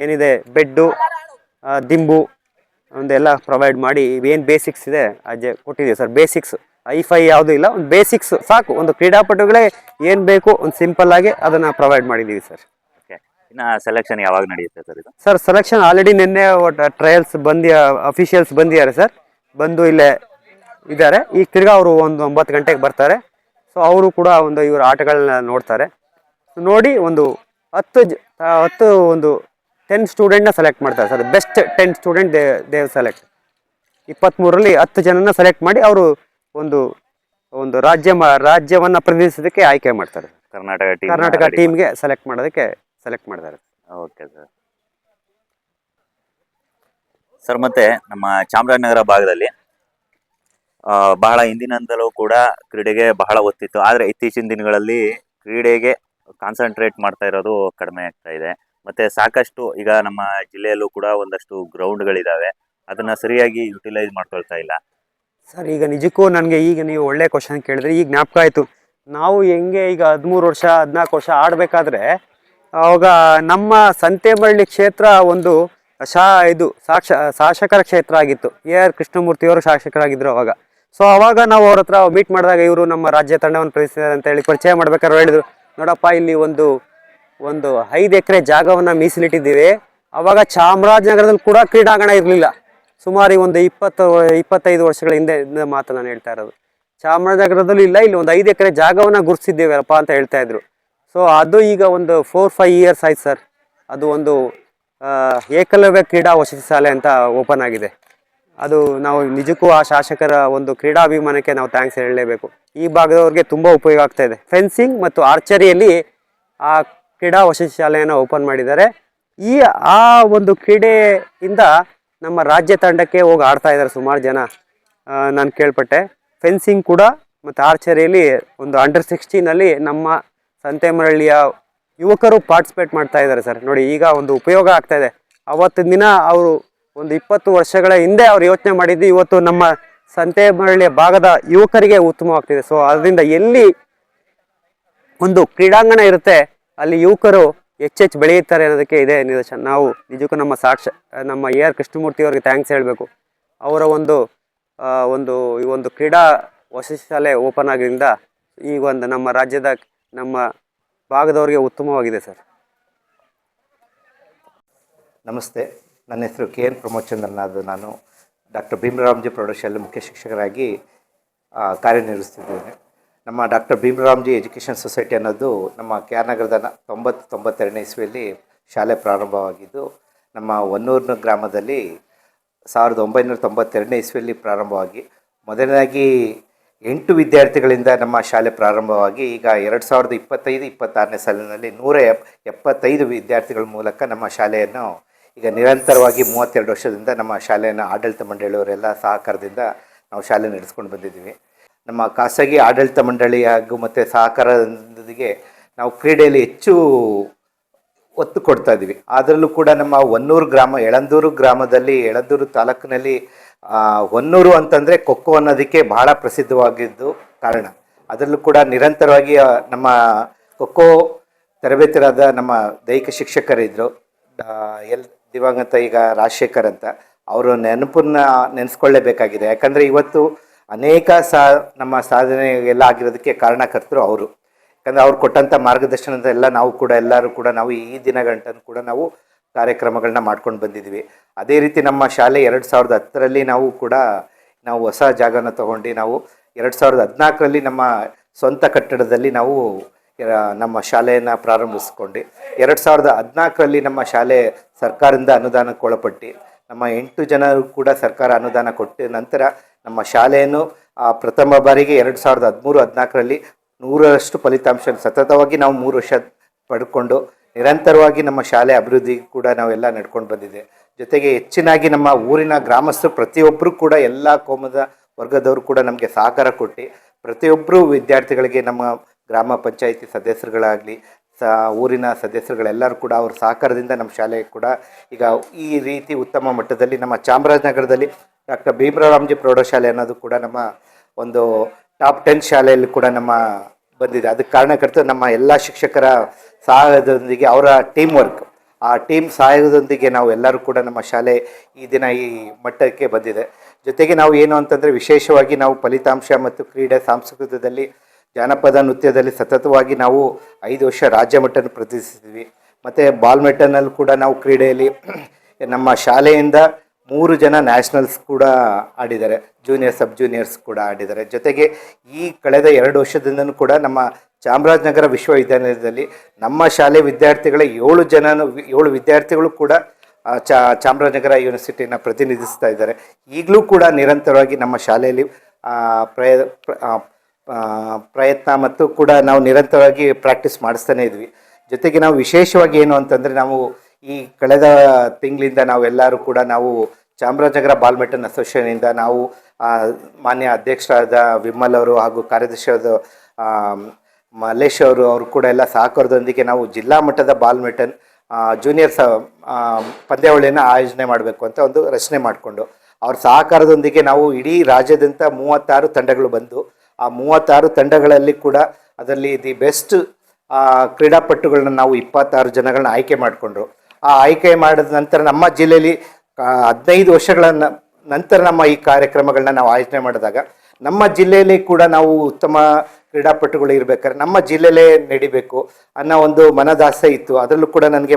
ಏನಿದೆ ಬೆಡ್ಡು, ದಿಂಬು ಒಂದೆಲ್ಲ ಪ್ರೊವೈಡ್ ಮಾಡಿ ಏನು ಬೇಸಿಕ್ಸ್ ಇದೆ ಅದೇ ಕೊಟ್ಟಿದ್ದೀವಿ ಸರ್. ಬೇಸಿಕ್ಸ್ ಐಫೈ ಯಾವುದೂ ಇಲ್ಲ, ಒಂದು ಬೇಸಿಕ್ಸ್ ಸಾಕು. ಒಂದು ಕ್ರೀಡಾಪಟುಗಳೇ ಏನು ಬೇಕು ಒಂದು ಸಿಂಪಲ್ ಆಗಿ ಅದನ್ನು ಪ್ರೊವೈಡ್ ಮಾಡಿದ್ದೀವಿ ಸರ್. ಓಕೆ. ಇನ್ನು ಸೆಲೆಕ್ಷನ್ ಯಾವಾಗ ನಡೆಯುತ್ತೆ ಸರ್ ಇದು? ಸರ್ ಸೆಲೆಕ್ಷನ್ ಆಲ್ರೆಡಿ ನಿನ್ನೆ ಟ್ರಯಲ್ಸ್ ಅಫಿಷಿಯಲ್ಸ್ ಬಂದಿದ್ದಾರೆ ಸರ್, ಬಂದು ಇಲ್ಲೇ ಇದ್ದಾರೆ. ಈಗ ತಿರ್ಗಾ ಅವರು ಒಂದು 9 ಗಂಟೆಗೆ ಬರ್ತಾರೆ. ಸೊ ಅವರು ಕೂಡ ಒಂದು ಇವ್ರ ಆಟಗಳನ್ನ ನೋಡ್ತಾರೆ. ನೋಡಿ ಒಂದು 10 ಸ್ಟೂಡೆಂಟ್ನ ಸೆಲೆಕ್ಟ್ ಮಾಡ್ತಾರೆ ಸರ್. ಬೆಸ್ಟ್ 10 ಸ್ಟೂಡೆಂಟ್ ದೇವ್ ಸೆಲೆಕ್ಟ್ 23ರಲ್ಲಿ 10 ಜನನ ಸೆಲೆಕ್ಟ್ ಮಾಡಿ ಅವರು ಒಂದು ರಾಜ್ಯವನ್ನು ಪ್ರತಿನಿಧಿಸೋದಕ್ಕೆ ಆಯ್ಕೆ ಮಾಡ್ತಾರೆ. ಕರ್ನಾಟಕ ಟೀಮ್ಗೆ ಸೆಲೆಕ್ಟ್ ಮಾಡ್ತಾರೆ. Okay sir. ಸರ್ ಮತ್ತೆ ನಮ್ಮ ಚಾಮರಾಜನಗರ ಭಾಗದಲ್ಲಿ ಬಹಳ ಹಿಂದಿನಿಂದಲೂ ಕೂಡ ಕ್ರೀಡೆಗೆ ಬಹಳ ಒತ್ತಿತ್ತು. ಆದರೆ ಇತ್ತೀಚಿನ ದಿನಗಳಲ್ಲಿ ಕ್ರೀಡೆಗೆ ಕಾನ್ಸಂಟ್ರೇಟ್ ಮಾಡ್ತಾ ಇರೋದು ಕಡಿಮೆ ಆಗ್ತಾ ಇದೆ. ಮತ್ತೆ ಸಾಕಷ್ಟು ಈಗ ನಮ್ಮ ಜಿಲ್ಲೆಯಲ್ಲೂ ಕೂಡ ಒಂದಷ್ಟು ಗ್ರೌಂಡ್ಗಳಿದ್ದಾವೆ, ಅದನ್ನ ಸರಿಯಾಗಿ ಯುಟಿಲೈಸ್ ಮಾಡ್ಕೊಳ್ತಾ ಇಲ್ಲ. ಸರ್ ಈಗ ನಿಜಕ್ಕೂ ನನಗೆ ಈಗ ನೀವು ಒಳ್ಳೆ ಕ್ವಶನ್ ಕೇಳಿದ್ರೆ ಈಗ ಜ್ಞಾಪಕ ಆಯಿತು. ನಾವು ಹೆಂಗೆ ಈಗ 13 ವರ್ಷ 14 ವರ್ಷ ಆಡಬೇಕಾದ್ರೆ ಅವಾಗ ನಮ್ಮ ಸಂತೆಮರಳ್ಳಿ ಕ್ಷೇತ್ರ ಒಂದು ಶಾಸಕರ ಕ್ಷೇತ್ರ ಆಗಿತ್ತು. AR ಕೃಷ್ಣಮೂರ್ತಿಯವರು ಶಾಸಕರಾಗಿದ್ದರು ಅವಾಗ. ಸೊ ಅವಾಗ ನಾವು ಅವ್ರ ಹತ್ರ ಮೀಟ್ ಮಾಡಿದಾಗ ಇವರು ನಮ್ಮ ರಾಜ್ಯ ತಂಡವನ್ನು ಪ್ರತಿನಿಧಿಸಿದ್ದಾರೆ ಅಂತ ಹೇಳಿ ಪರಿಚಯ ಮಾಡ್ಬೇಕಾದ್ರೆ ಹೇಳಿದ್ರು, ನೋಡಪ್ಪ ಇಲ್ಲಿ ಒಂದು 5 ಎಕರೆ ಜಾಗವನ್ನು ಮೀಸಲಿಟ್ಟಿದ್ದೀವಿ. ಅವಾಗ ಚಾಮರಾಜನಗರದಲ್ಲಿ ಕೂಡ ಕ್ರೀಡಾಂಗಣ ಇರಲಿಲ್ಲ. ಸುಮಾರು ಒಂದು 20-25 ವರ್ಷಗಳ ಹಿಂದೆ ಮಾತು ನಾನು ಹೇಳ್ತಾ ಇರೋದು. ಚಾಮರಾಜನಗರದಲ್ಲಿ ಇಲ್ಲ, ಇಲ್ಲಿ ಒಂದು 5 ಎಕರೆ ಜಾಗವನ್ನು ಗುರುತಿಸಿದ್ದೇವಪ್ಪ ಅಂತ ಹೇಳ್ತಾ ಇದ್ರು. ಸೊ ಅದು ಈಗ ಒಂದು 4-5 ಇಯರ್ಸ್ ಆಯ್ತು ಸರ್. ಅದು ಒಂದು ಏಕಲವ್ಯ ಕ್ರೀಡಾ ವಸತಿ ಶಾಲೆ ಅಂತ ಓಪನ್ ಆಗಿದೆ. ಅದು ನಾವು ನಿಜಕ್ಕೂ ಆ ಶಾಸಕರ ಒಂದು ಕ್ರೀಡಾಭಿಮಾನಕ್ಕೆ ನಾವು ಥ್ಯಾಂಕ್ಸ್ ಹೇಳಲೇಬೇಕು. ಈ ಭಾಗದವ್ರಿಗೆ ತುಂಬ ಉಪಯೋಗ ಆಗ್ತಾ ಇದೆ. ಫೆನ್ಸಿಂಗ್ ಮತ್ತು ಆರ್ಚರಿಯಲ್ಲಿ ಆ ಕ್ರೀಡಾ ವಸತಿ ಶಾಲೆಯನ್ನು ಓಪನ್ ಮಾಡಿದ್ದಾರೆ. ಆ ಒಂದು ಕ್ರೀಡೆಯಿಂದ ನಮ್ಮ ರಾಜ್ಯ ತಂಡಕ್ಕೆ ಹೋಗಿ ಆಡ್ತಾ ಇದ್ದಾರೆ ಸುಮಾರು ಜನ, ನಾನು ಕೇಳ್ಪಟ್ಟೆ. ಫೆನ್ಸಿಂಗ್ ಕೂಡ ಮತ್ತು ಆರ್ಚರಿಯಲ್ಲಿ ಒಂದು ಅಂಡರ್ 16ನಲ್ಲಿ ನಮ್ಮ ಸಂತೆಮರಳ್ಳಿಯ ಯುವಕರು ಪಾರ್ಟಿಸಿಪೇಟ್ ಮಾಡ್ತಾ ಇದ್ದಾರೆ ಸರ್. ನೋಡಿ ಈಗ ಒಂದು ಉಪಯೋಗ ಆಗ್ತಾ ಇದೆ. ಅವತ್ತಿನ ದಿನ ಅವರು ಒಂದು 20 ವರ್ಷಗಳ ಹಿಂದೆ ಅವ್ರು ಯೋಚನೆ ಮಾಡಿದ್ದು ಇವತ್ತು ನಮ್ಮ ಸಂತೆಮರಳ್ಳಿಯ ಭಾಗದ ಯುವಕರಿಗೆ ಉತ್ತಮವಾಗ್ತಿದೆ. ಸೊ ಅದರಿಂದ ಎಲ್ಲಿ ಒಂದು ಕ್ರೀಡಾಂಗಣ ಇರುತ್ತೆ ಅಲ್ಲಿ ಯುವಕರು ಹೆಚ್ಚೆಚ್ಚು ಬೆಳೆಯುತ್ತಾರೆ ಅನ್ನೋದಕ್ಕೆ ಇದೇ ನಿದರ್ಶನ. ನಾವು ನಿಜಕ್ಕೂ ನಮ್ಮ AR ಕೃಷ್ಣಮೂರ್ತಿ ಅವರಿಗೆ ಥ್ಯಾಂಕ್ಸ್ ಹೇಳಬೇಕು. ಅವರ ಈ ಒಂದು ಕ್ರೀಡಾ ವಸತಿ ಶಾಲೆ ಓಪನ್ ಆಗಿದ್ದರಿಂದ ಈ ಒಂದು ನಮ್ಮ ರಾಜ್ಯದ ನಮ್ಮ ಭಾಗದವರಿಗೆ ಉತ್ತಮವಾಗಿದೆ ಸರ್. ನಮಸ್ತೆ, ನನ್ನ ಹೆಸರು KN ಪ್ರಮೋದ್ ಚಂದ್ರನಾಥ್. ನಾನು ಡಾಕ್ಟರ್ ಭೀಮರಾಮ್ಜಿ ಪ್ರೌಢಶಾಲೆ ಮುಖ್ಯ ಶಿಕ್ಷಕರಾಗಿ ಕಾರ್ಯನಿರ್ವಹಿಸ್ತಿದ್ದೇನೆ. ನಮ್ಮ ಡಾಕ್ಟರ್ ಭೀಮರಾಮ್ಜಿ ಎಜುಕೇಷನ್ ಸೊಸೈಟಿ ಅನ್ನೋದು ನಮ್ಮ KR ನಗರದ 92ನೇ ಇಸ್ವಿಯಲ್ಲಿ ಶಾಲೆ ಪ್ರಾರಂಭವಾಗಿದ್ದು, ನಮ್ಮ ಹೊನ್ನೂರು ಗ್ರಾಮದಲ್ಲಿ 1992ನೇ ಇಸ್ವಿಯಲ್ಲಿ ಪ್ರಾರಂಭವಾಗಿ ಮೊದಲನೇದಾಗಿ 8 ವಿದ್ಯಾರ್ಥಿಗಳಿಂದ ನಮ್ಮ ಶಾಲೆ ಪ್ರಾರಂಭವಾಗಿ ಈಗ 2025-26ನೇ ಸಾಲಿನಲ್ಲಿ 175 ವಿದ್ಯಾರ್ಥಿಗಳ ಮೂಲಕ ನಮ್ಮ ಶಾಲೆಯನ್ನು ಈಗ ನಿರಂತರವಾಗಿ 32 ವರ್ಷದಿಂದ ನಮ್ಮ ಶಾಲೆಯನ್ನು ಆಡಳಿತ ಮಂಡಳಿಯವರೆಲ್ಲ ಸಹಕಾರದಿಂದ ನಾವು ಶಾಲೆ ನಡೆಸ್ಕೊಂಡು ಬಂದಿದ್ದೀವಿ. ನಮ್ಮ ಖಾಸಗಿ ಆಡಳಿತ ಮಂಡಳಿ ಹಾಗೂ ಮತ್ತು ಸಹಕಾರದೊಂದಿಗೆ ನಾವು ಕ್ರೀಡೆಯಲ್ಲಿ ಹೆಚ್ಚು ಒತ್ತು ಕೊಡ್ತಾ ಇದ್ದೀವಿ. ಅದರಲ್ಲೂ ಕೂಡ ನಮ್ಮ ಹೊನ್ನೂರು ಗ್ರಾಮ, ಯಳಂದೂರು ಗ್ರಾಮದಲ್ಲಿ, ಯಳಂದೂರು ತಾಲೂಕಿನಲ್ಲಿ ಹೊನ್ನೂರು ಅಂತಂದರೆ ಖೋಖೋ ಅನ್ನೋದಕ್ಕೆ ಬಹಳ ಪ್ರಸಿದ್ಧವಾಗಿದ್ದು ಕಾರಣ. ಅದರಲ್ಲೂ ಕೂಡ ನಿರಂತರವಾಗಿ ನಮ್ಮ ಖೋಖೋ ತರಬೇತರಾದ ನಮ್ಮ ದೈಹಿಕ ಶಿಕ್ಷಕರಿದ್ದರು, ದಿವಂಗತ ಈಗ ರಾಜಶೇಖರ್ ಅಂತ. ಅವರು ನೆನೆಸ್ಕೊಳ್ಳೇಬೇಕಾಗಿದೆ. ಯಾಕಂದರೆ ಇವತ್ತು ಅನೇಕ ನಮ್ಮ ಸಾಧನೆಗೆಲ್ಲ ಆಗಿರೋದಕ್ಕೆ ಕಾರಣಕರ್ತರು ಅವರು. ಯಾಕಂದರೆ ಅವ್ರು ಕೊಟ್ಟಂಥ ಮಾರ್ಗದರ್ಶನದ ಎಲ್ಲ ನಾವು ಕೂಡ ಎಲ್ಲರೂ ಕೂಡ ನಾವು ಈ ದಿನಗಂಟನ್ನು ಕೂಡ ನಾವು ಕಾರ್ಯಕ್ರಮಗಳನ್ನ ಮಾಡ್ಕೊಂಡು ಬಂದಿದ್ದೀವಿ. ಅದೇ ರೀತಿ ನಮ್ಮ ಶಾಲೆ 2010ರಲ್ಲಿ ನಾವು ಹೊಸ ಜಾಗನ ತೊಗೊಂಡು ನಾವು 2014ರಲ್ಲಿ ನಮ್ಮ ಸ್ವಂತ ಕಟ್ಟಡದಲ್ಲಿ ನಾವು ನಮ್ಮ ಶಾಲೆಯನ್ನು ಪ್ರಾರಂಭಿಸ್ಕೊಂಡು 2014ರಲ್ಲಿ ನಮ್ಮ ಶಾಲೆ ಸರ್ಕಾರದಿಂದ ಅನುದಾನಕ್ಕೆ ಒಳಪಟ್ಟು ನಮ್ಮ 8 ಜನರು ಕೂಡ ಸರ್ಕಾರ ಅನುದಾನ ಕೊಟ್ಟ ನಂತರ ನಮ್ಮ ಶಾಲೆಯನ್ನು ಪ್ರಥಮ ಬಾರಿಗೆ 2013-14ರಲ್ಲಿ 100ರಷ್ಟು ಫಲಿತಾಂಶ ಸತತವಾಗಿ ನಾವು 3 ವರ್ಷ ಪಡ್ಕೊಂಡು ನಿರಂತರವಾಗಿ ನಮ್ಮ ಶಾಲೆ ಅಭಿವೃದ್ಧಿ ಕೂಡ ನಾವೆಲ್ಲ ನಡ್ಕೊಂಡು ಬಂದಿದೆ. ಜೊತೆಗೆ ಹೆಚ್ಚಿನಾಗಿ ನಮ್ಮ ಊರಿನ ಗ್ರಾಮಸ್ಥರು ಪ್ರತಿಯೊಬ್ಬರು ಕೂಡ ಎಲ್ಲ ಕೋಮದ ವರ್ಗದವರು ಕೂಡ ನಮಗೆ ಸಹಕಾರ ಕೊಟ್ಟು ಪ್ರತಿಯೊಬ್ಬರು ವಿದ್ಯಾರ್ಥಿಗಳಿಗೆ ನಮ್ಮ ಗ್ರಾಮ ಪಂಚಾಯಿತಿ ಸದಸ್ಯರುಗಳಾಗಲಿ ಊರಿನ ಸದಸ್ಯರುಗಳೆಲ್ಲರೂ ಕೂಡ ಅವ್ರ ಸಹಕಾರದಿಂದ ನಮ್ಮ ಶಾಲೆ ಕೂಡ ಈಗ ಈ ರೀತಿ ಉತ್ತಮ ಮಟ್ಟದಲ್ಲಿ ನಮ್ಮ ಚಾಮರಾಜನಗರದಲ್ಲಿ ಡಾಕ್ಟರ್ ಭೀಮರಾಮ್ಜಿ ಪ್ರೌಢಶಾಲೆ ಅನ್ನೋದು ಕೂಡ ನಮ್ಮ ಒಂದು ಟಾಪ್ 10 ಶಾಲೆಯಲ್ಲಿ ಕೂಡ ನಮ್ಮ ಬಂದಿದೆ. ಅದಕ್ಕೆ ಕಾರಣಕರ್ತರು ನಮ್ಮ ಎಲ್ಲ ಶಿಕ್ಷಕರ ಸಹಾಯದೊಂದಿಗೆ ಅವರ ಟೀಮ್ ವರ್ಕ್, ಆ ಟೀಮ್ ಸಹಾಯದೊಂದಿಗೆ ನಾವು ಎಲ್ಲರೂ ಕೂಡ ನಮ್ಮ ಶಾಲೆ ಈ ದಿನ ಈ ಮಟ್ಟಕ್ಕೆ ಬಂದಿದೆ. ಜೊತೆಗೆ ನಾವು ಏನು ಅಂತಂದರೆ ವಿಶೇಷವಾಗಿ ನಾವು ಫಲಿತಾಂಶ ಮತ್ತು ಕ್ರೀಡೆ ಸಾಂಸ್ಕೃತಿಕದಲ್ಲಿ ಜಾನಪದ ನೃತ್ಯದಲ್ಲಿ ಸತತವಾಗಿ ನಾವು 5 ವರ್ಷ ರಾಜ್ಯ ಮಟ್ಟವನ್ನು ಪ್ರತಿನಿಧಿಸಿದ್ವಿ. ಮತ್ತು ಬಾಲ್ಮೆಟನಲ್ಲಿ ಕೂಡ ನಾವು ಕ್ರೀಡೆಯಲ್ಲಿ ನಮ್ಮ ಶಾಲೆಯಿಂದ 3 ಜನ ನ್ಯಾಷನಲ್ಸ್ ಕೂಡ ಆಡಿದ್ದಾರೆ, ಜೂನಿಯರ್ ಸಬ್ ಜೂನಿಯರ್ಸ್ ಕೂಡ ಆಡಿದ್ದಾರೆ. ಜೊತೆಗೆ ಈ ಕಳೆದ 2 ವರ್ಷದಿಂದನೂ ಕೂಡ ನಮ್ಮ ಚಾಮರಾಜನಗರ ವಿಶ್ವವಿದ್ಯಾನಿಲಯದಲ್ಲಿ ನಮ್ಮ ಶಾಲೆ ವಿದ್ಯಾರ್ಥಿಗಳ 7 ವಿದ್ಯಾರ್ಥಿಗಳು ಕೂಡ ಚಾಮರಾಜನಗರ ಯೂನಿವರ್ಸಿಟಿನ ಪ್ರತಿನಿಧಿಸ್ತಾ ಇದ್ದಾರೆ. ಈಗಲೂ ಕೂಡ ನಿರಂತರವಾಗಿ ನಮ್ಮ ಶಾಲೆಯಲ್ಲಿ ಪ್ರಯತ್ನ ಮತ್ತು ಕೂಡ ನಾವು ನಿರಂತರವಾಗಿ ಪ್ರಾಕ್ಟೀಸ್ ಮಾಡಿಸ್ತಾನೆ ಇದ್ವಿ. ಜೊತೆಗೆ ನಾವು ವಿಶೇಷವಾಗಿ ಏನು ಅಂತಂದರೆ, ನಾವು ಈ ಕಳೆದ ತಿಂಗಳಿಂದ ನಾವೆಲ್ಲರೂ ಕೂಡ ನಾವು ಚಾಮರಾಜನಗರ ಬಾಲ್ಮೆಟನ್ ಅಸೋಸಿಯೇಷನಿಂದ ನಾವು ಮಾನ್ಯ ಅಧ್ಯಕ್ಷರಾದ ವಿಮಲ್ ಅವರು ಹಾಗೂ ಕಾರ್ಯದರ್ಶಿಯಾದ ಮಲ್ಲೇಶ್ ಅವರು ಕೂಡ ಎಲ್ಲ ಸಹಕಾರದೊಂದಿಗೆ ನಾವು ಜಿಲ್ಲಾ ಮಟ್ಟದ ಬಾಲ್ಮೆಟನ್ ಜೂನಿಯರ್ಸ್ ಪಂದ್ಯಾವಳಿಯನ್ನು ಆಯೋಜನೆ ಮಾಡಬೇಕು ಅಂತ ಒಂದು ರಚನೆ ಮಾಡಿಕೊಂಡು ಅವ್ರ ಸಹಕಾರದೊಂದಿಗೆ ನಾವು ಇಡೀ ರಾಜ್ಯಾದ್ಯಂತ 36 ತಂಡಗಳು ಬಂದು ಆ 36 ತಂಡಗಳಲ್ಲಿ ಕೂಡ ಅದರಲ್ಲಿ ದಿ ಬೆಸ್ಟ್ ಕ್ರೀಡಾಪಟುಗಳನ್ನ ನಾವು 26 ಜನಗಳನ್ನ ಆಯ್ಕೆ ಮಾಡಿಕೊಂಡ್ರು. ಆ ಆಯ್ಕೆ ಮಾಡಿದ ನಂತರ ನಮ್ಮ ಜಿಲ್ಲೆಯಲ್ಲಿ 15 ವರ್ಷಗಳ ನಂತರ ನಮ್ಮ ಈ ಕಾರ್ಯಕ್ರಮಗಳನ್ನ ನಾವು ಆಯೋಜನೆ ಮಾಡಿದಾಗ ನಮ್ಮ ಜಿಲ್ಲೆಯಲ್ಲಿ ಕೂಡ ನಾವು ಉತ್ತಮ ಕ್ರೀಡಾಪಟುಗಳು ಇರಬೇಕಾದ್ರೆ ನಮ್ಮ ಜಿಲ್ಲೆಯಲ್ಲೇ ನಡಿಬೇಕು ಅನ್ನೋ ಒಂದು ಮನದಾಸೆ ಇತ್ತು. ಅದರಲ್ಲೂ ಕೂಡ ನನಗೆ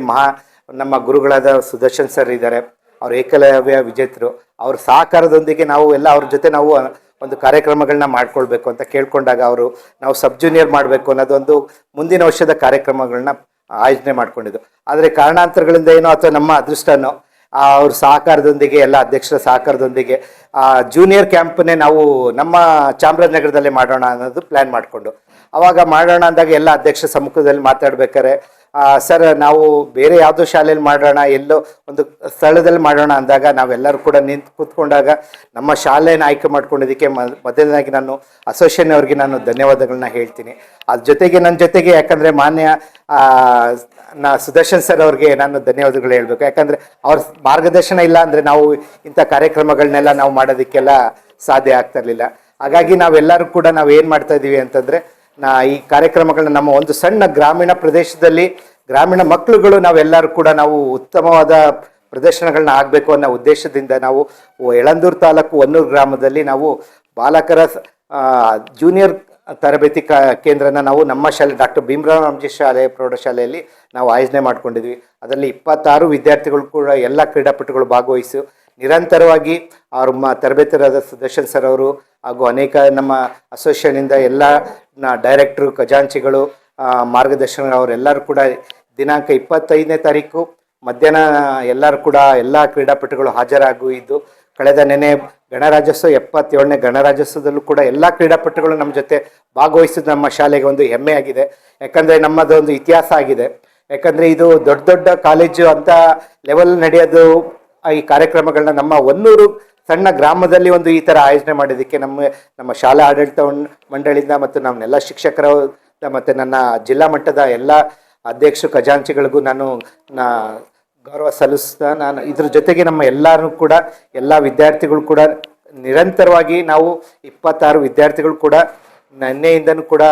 ನಮ್ಮ ಗುರುಗಳಾದ ಸುದರ್ಶನ್ ಸರ್ ಇದ್ದಾರೆ, ಅವ್ರ ಏಕಲವ್ಯ ವಿಜೇತರು, ಅವ್ರ ಸಹಕಾರದೊಂದಿಗೆ ನಾವು ಎಲ್ಲ ಅವ್ರ ಜೊತೆ ನಾವು ಒಂದು ಕಾರ್ಯಕ್ರಮಗಳನ್ನ ಮಾಡ್ಕೊಳ್ಬೇಕು ಅಂತ ಕೇಳ್ಕೊಂಡಾಗ ನಾವು ಸಬ್ ಜೂನಿಯರ್ ಮಾಡಬೇಕು ಅನ್ನೋದೊಂದು ಮುಂದಿನ ವರ್ಷದ ಕಾರ್ಯಕ್ರಮಗಳನ್ನ ಆಯೋಜನೆ ಮಾಡ್ಕೊಂಡಿದ್ದು. ಆದರೆ ಕಾರಣಾಂತರಗಳಿಂದ ಏನೋ ಅಥವಾ ನಮ್ಮ ಅದೃಷ್ಟನೋ ಅವ್ರ ಸಹಕಾರದೊಂದಿಗೆ ಎಲ್ಲ ಅಧ್ಯಕ್ಷರ ಸಹಕಾರದೊಂದಿಗೆ ಜೂನಿಯರ್ ಕ್ಯಾಂಪನ್ನೇ ನಾವು ನಮ್ಮ ಚಾಮರಾಜನಗರದಲ್ಲೇ ಮಾಡೋಣ ಅನ್ನೋದು ಪ್ಲ್ಯಾನ್ ಮಾಡಿಕೊಂಡು ಅವಾಗ ಮಾಡೋಣ ಅಂದಾಗ ಎಲ್ಲ ಅಧ್ಯಕ್ಷರ ಸಮ್ಮುಖದಲ್ಲಿ ಮಾತಾಡ್ಬೇಕಾರೆ ಸರ್ ನಾವು ಬೇರೆ ಯಾವುದೋ ಶಾಲೆಯಲ್ಲಿ ಮಾಡೋಣ, ಎಲ್ಲೋ ಒಂದು ಸ್ಥಳದಲ್ಲಿ ಮಾಡೋಣ ಅಂದಾಗ ನಾವೆಲ್ಲರೂ ಕೂಡ ನಿಂತು ಕೂತ್ಕೊಂಡಾಗ ನಮ್ಮ ಶಾಲೆಯನ್ನು ಆಯ್ಕೆ ಮಾಡ್ಕೊಂಡಿದ್ದಕ್ಕೆ ಮೊದಲನೇದಾಗಿ ನಾನು ಅಸೋಸಿಯೇಷನ್ ಅವ್ರಿಗೆ ನಾನು ಧನ್ಯವಾದಗಳನ್ನ ಹೇಳ್ತೀನಿ. ಅದ್ರ ಜೊತೆಗೆ ನನ್ನ ಜೊತೆಗೆ ಯಾಕಂದರೆ ಮಾನ್ಯ ಸುದರ್ಶನ್ ಸರ್ ಅವ್ರಿಗೆ ನಾನು ಧನ್ಯವಾದಗಳು ಹೇಳಬೇಕು. ಯಾಕಂದರೆ ಅವ್ರ ಮಾರ್ಗದರ್ಶನ ಇಲ್ಲ ಅಂದರೆ ನಾವು ಇಂಥ ಕಾರ್ಯಕ್ರಮಗಳನ್ನೆಲ್ಲ ನಾವು ಮಾಡೋದಕ್ಕೆಲ್ಲ ಸಾಧ್ಯ ಆಗ್ತಾ ಇರಲಿಲ್ಲ. ಹಾಗಾಗಿ ನಾವೆಲ್ಲರೂ ಕೂಡ ನಾವು ಏನು ಮಾಡ್ತಾ ಇದ್ದೀವಿ ಅಂತಂದರೆ ಈ ಕಾರ್ಯಕ್ರಮಗಳನ್ನ ನಮ್ಮ ಒಂದು ಸಣ್ಣ ಗ್ರಾಮೀಣ ಪ್ರದೇಶದಲ್ಲಿ ಗ್ರಾಮೀಣ ಮಕ್ಕಳುಗಳು ನಾವೆಲ್ಲರೂ ಕೂಡ ನಾವು ಉತ್ತಮವಾದ ಪ್ರದರ್ಶನಗಳನ್ನ ಆಗಬೇಕು ಅನ್ನೋ ಉದ್ದೇಶದಿಂದ ನಾವು ಯಳಂದೂರು ತಾಲೂಕು ಹೊನ್ನೂರು ಗ್ರಾಮದಲ್ಲಿ ನಾವು ಬಾಲಕರ ಜೂನಿಯರ್ ತರಬೇತಿ ಕೇಂದ್ರನ ನಾವು ನಮ್ಮ ಶಾಲೆ ಡಾಕ್ಟರ್ ಭೀಮರಾವ್ ರಾಮ್ಜಿ ಶಾಲೆ ಪ್ರೌಢಶಾಲೆಯಲ್ಲಿ ನಾವು ಆಯೋಜನೆ ಮಾಡ್ಕೊಂಡಿದ್ವಿ. ಅದರಲ್ಲಿ 26 ವಿದ್ಯಾರ್ಥಿಗಳು ಕೂಡ ಎಲ್ಲ ಕ್ರೀಡಾಪಟುಗಳು ಭಾಗವಹಿಸಿ ನಿರಂತರವಾಗಿ ಅವ್ರ ತರಬೇತರಾದ ಸುದರ್ಶನ್ ಸರ್ ಅವರು ಹಾಗೂ ಅನೇಕ ನಮ್ಮ ಅಸೋಸಿಯೇಷನಿಂದ ಎಲ್ಲ ಡೈರೆಕ್ಟ್ರು ಖಜಾಂಚಿಗಳು ಮಾರ್ಗದರ್ಶನ ಅವರೆಲ್ಲರೂ ಕೂಡ ದಿನಾಂಕ 25ನೇ ತಾರೀಕು ಮಧ್ಯಾಹ್ನ ಎಲ್ಲರೂ ಕೂಡ ಎಲ್ಲ ಕ್ರೀಡಾಪಟುಗಳು ಹಾಜರಾಗಿದ್ದು ಕಳೆದ ನೆನೆ ಗಣರಾಜ್ಯೋತ್ಸವ 77ನೇ ಗಣರಾಜ್ಯೋತ್ಸವದಲ್ಲೂ ಕೂಡ ಎಲ್ಲ ಕ್ರೀಡಾಪಟುಗಳು ನಮ್ಮ ಜೊತೆ ಭಾಗವಹಿಸಿದ್ದು ನಮ್ಮ ಶಾಲೆಗೆ ಒಂದು ಹೆಮ್ಮೆ ಆಗಿದೆ. ಯಾಕಂದರೆ ನಮ್ಮದೊಂದು ಇತಿಹಾಸ ಆಗಿದೆ. ಯಾಕಂದರೆ ಇದು ದೊಡ್ಡ ದೊಡ್ಡ ಕಾಲೇಜು ಅಂತ ಲೆವೆಲ್ ನಡೆಯೋದು ಈ ಕಾರ್ಯಕ್ರಮಗಳನ್ನ ನಮ್ಮ ಹೊನ್ನೂರು ಸಣ್ಣ ಗ್ರಾಮದಲ್ಲಿ ಒಂದು ಈ ಥರ ಆಯೋಜನೆ ಮಾಡೋದಕ್ಕೆ ನಮ್ಮ ಶಾಲಾ ಆಡಳಿತ ಮಂಡಳಿಯಿಂದ ಮತ್ತು ನಮ್ಮೆಲ್ಲ ಶಿಕ್ಷಕರ ಮತ್ತು ನನ್ನ ಜಿಲ್ಲಾ ಮಟ್ಟದ ಎಲ್ಲ ಅಧ್ಯಕ್ಷ ಖಜಾಂಚಿಗಳಿಗೂ ನಾನು ಗೌರವ ಸಲ್ಲಿಸ್ತಾ ನಾನು ಇದ್ರ ಜೊತೆಗೆ ನಮ್ಮ ಎಲ್ಲರೂ ಕೂಡ ಎಲ್ಲ ವಿದ್ಯಾರ್ಥಿಗಳು ಕೂಡ ನಿರಂತರವಾಗಿ ನಾವು 26 ವಿದ್ಯಾರ್ಥಿಗಳು ಕೂಡ ನಿನ್ನೆಯಿಂದನೂ ಕೂಡ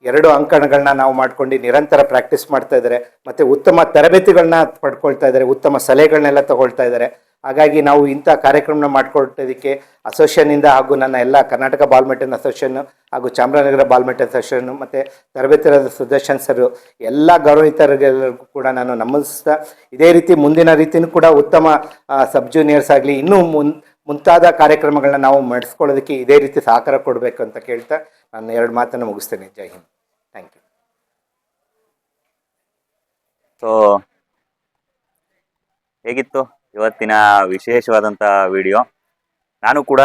2 ಅಂಕಣಗಳನ್ನ ನಾವು ಮಾಡ್ಕೊಂಡು ನಿರಂತರ ಪ್ರಾಕ್ಟೀಸ್ ಮಾಡ್ತಾ ಇದ್ದಾರೆ ಮತ್ತು ಉತ್ತಮ ತರಬೇತಿಗಳನ್ನ ಪಡ್ಕೊಳ್ತಾ ಇದ್ದಾರೆ, ಉತ್ತಮ ಸಲಹೆಗಳನ್ನೆಲ್ಲ ತಗೊಳ್ತಾ ಇದ್ದಾರೆ. ಹಾಗಾಗಿ ನಾವು ಇಂಥ ಕಾರ್ಯಕ್ರಮನ ಮಾಡ್ಕೊಳ್ತೋದಕ್ಕೆ ಅಸೋಸಿಯೇಷನಿಂದ ಹಾಗೂ ನನ್ನ ಎಲ್ಲ ಕರ್ನಾಟಕ ಬಾಲ್ಮೆಟನ್ ಅಸೋಸಿಯೇಷನ್ ಹಾಗೂ ಚಾಮರಾಜನಗರ ಬಾಲ್ಮೆಟನ್ ಅಸೋಸಿಯೇಷನ್ ಮತ್ತು ತರಬೇತರಾದ ಸುದರ್ಶನ್ ಸರ್ ಎಲ್ಲ ಗೌರವಿತರಿಗೆಲ್ಲರಿಗೂ ಕೂಡ ನಾನು ನಮಸ್ತಾ ಇದೇ ರೀತಿ ಮುಂದಿನ ರೀತಿಯೂ ಕೂಡ ಉತ್ತಮ ಸಬ್ ಜೂನಿಯರ್ಸ್ ಆಗಲಿ ಇನ್ನೂ ಮುಂತಾದ ಕಾರ್ಯಕ್ರಮಗಳನ್ನ ನಾವು ಮಾಡಿಸ್ಕೊಳ್ಳೋದಕ್ಕೆ ಇದೇ ರೀತಿ ಸಹಕಾರ ಕೊಡಬೇಕು ಅಂತ ಕೇಳ್ತಾ ನಾನು 2 ಮಾತನ್ನು ಮುಗಿಸ್ತೇನೆ. Jai Hind. Thank you. So ಹೇಗಿತ್ತು ಇವತ್ತಿನ ವಿಶೇಷವಾದಂಥ ವಿಡಿಯೋ? ನಾನು ಕೂಡ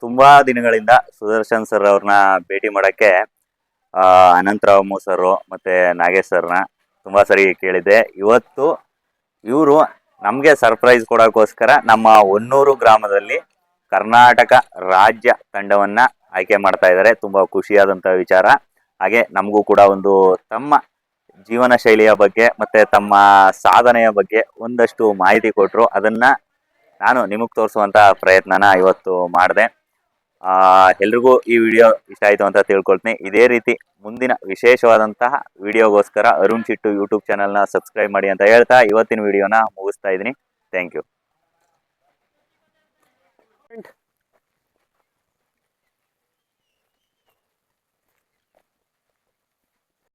ತುಂಬ ದಿನಗಳಿಂದ ಸುದರ್ಶನ್ ಸರ್ ಅವ್ರನ್ನ ಭೇಟಿ ಮಾಡೋಕ್ಕೆ ಅನಂತರಾವ್ ಸರು ಮತ್ತು ನಾಗೇಶ್ ಸರ್ನ ತುಂಬ ಸರಿ ಕೇಳಿದ್ದೆ. ಇವತ್ತು ಇವರು ನಮಗೆ ಸರ್ಪ್ರೈಸ್ ಕೊಡೋಕ್ಕೋಸ್ಕರ ನಮ್ಮ ಹೊನ್ನೂರು ಗ್ರಾಮದಲ್ಲಿ ಕರ್ನಾಟಕ ರಾಜ್ಯ ತಂಡವನ್ನು ಆಯ್ಕೆ ಮಾಡ್ತಾ ಇದ್ದಾರೆ. ತುಂಬ ಖುಷಿಯಾದಂಥ ವಿಚಾರ. ಹಾಗೆ ನಮಗೂ ಕೂಡ ಒಂದು ತಮ್ಮ ಜೀವನ ಶೈಲಿಯ ಬಗ್ಗೆ ಮತ್ತು ತಮ್ಮ ಸಾಧನೆಯ ಬಗ್ಗೆ ಒಂದಷ್ಟು ಮಾಹಿತಿ ಕೊಟ್ಟರು. ಅದನ್ನು ನಾನು ನಿಮಗೆ ತೋರಿಸುವಂಥ ಪ್ರಯತ್ನನ ಇವತ್ತು ಮಾಡಿದೆ. ಎಲ್ರಿಗೂ ಈ ವಿಡಿಯೋ ಇಷ್ಟ ಆಯಿತು ಅಂತ ತಿಳ್ಕೊಳ್ತೀನಿ. ಇದೇ ರೀತಿ ಮುಂದಿನ ವಿಶೇಷವಾದಂತಹ ವಿಡಿಯೋಗೋಸ್ಕರ ಅರುಣ್ ಚಿಟ್ಟು ಯೂಟ್ಯೂಬ್ ಚಾನಲ್ನ ಸಬ್ಸ್ಕ್ರೈಬ್ ಮಾಡಿ ಅಂತ ಹೇಳ್ತಾ ಇವತ್ತಿನ ವಿಡಿಯೋನ ಮುಗಿಸ್ತಾ ಇದ್ದೀನಿ. Thank you.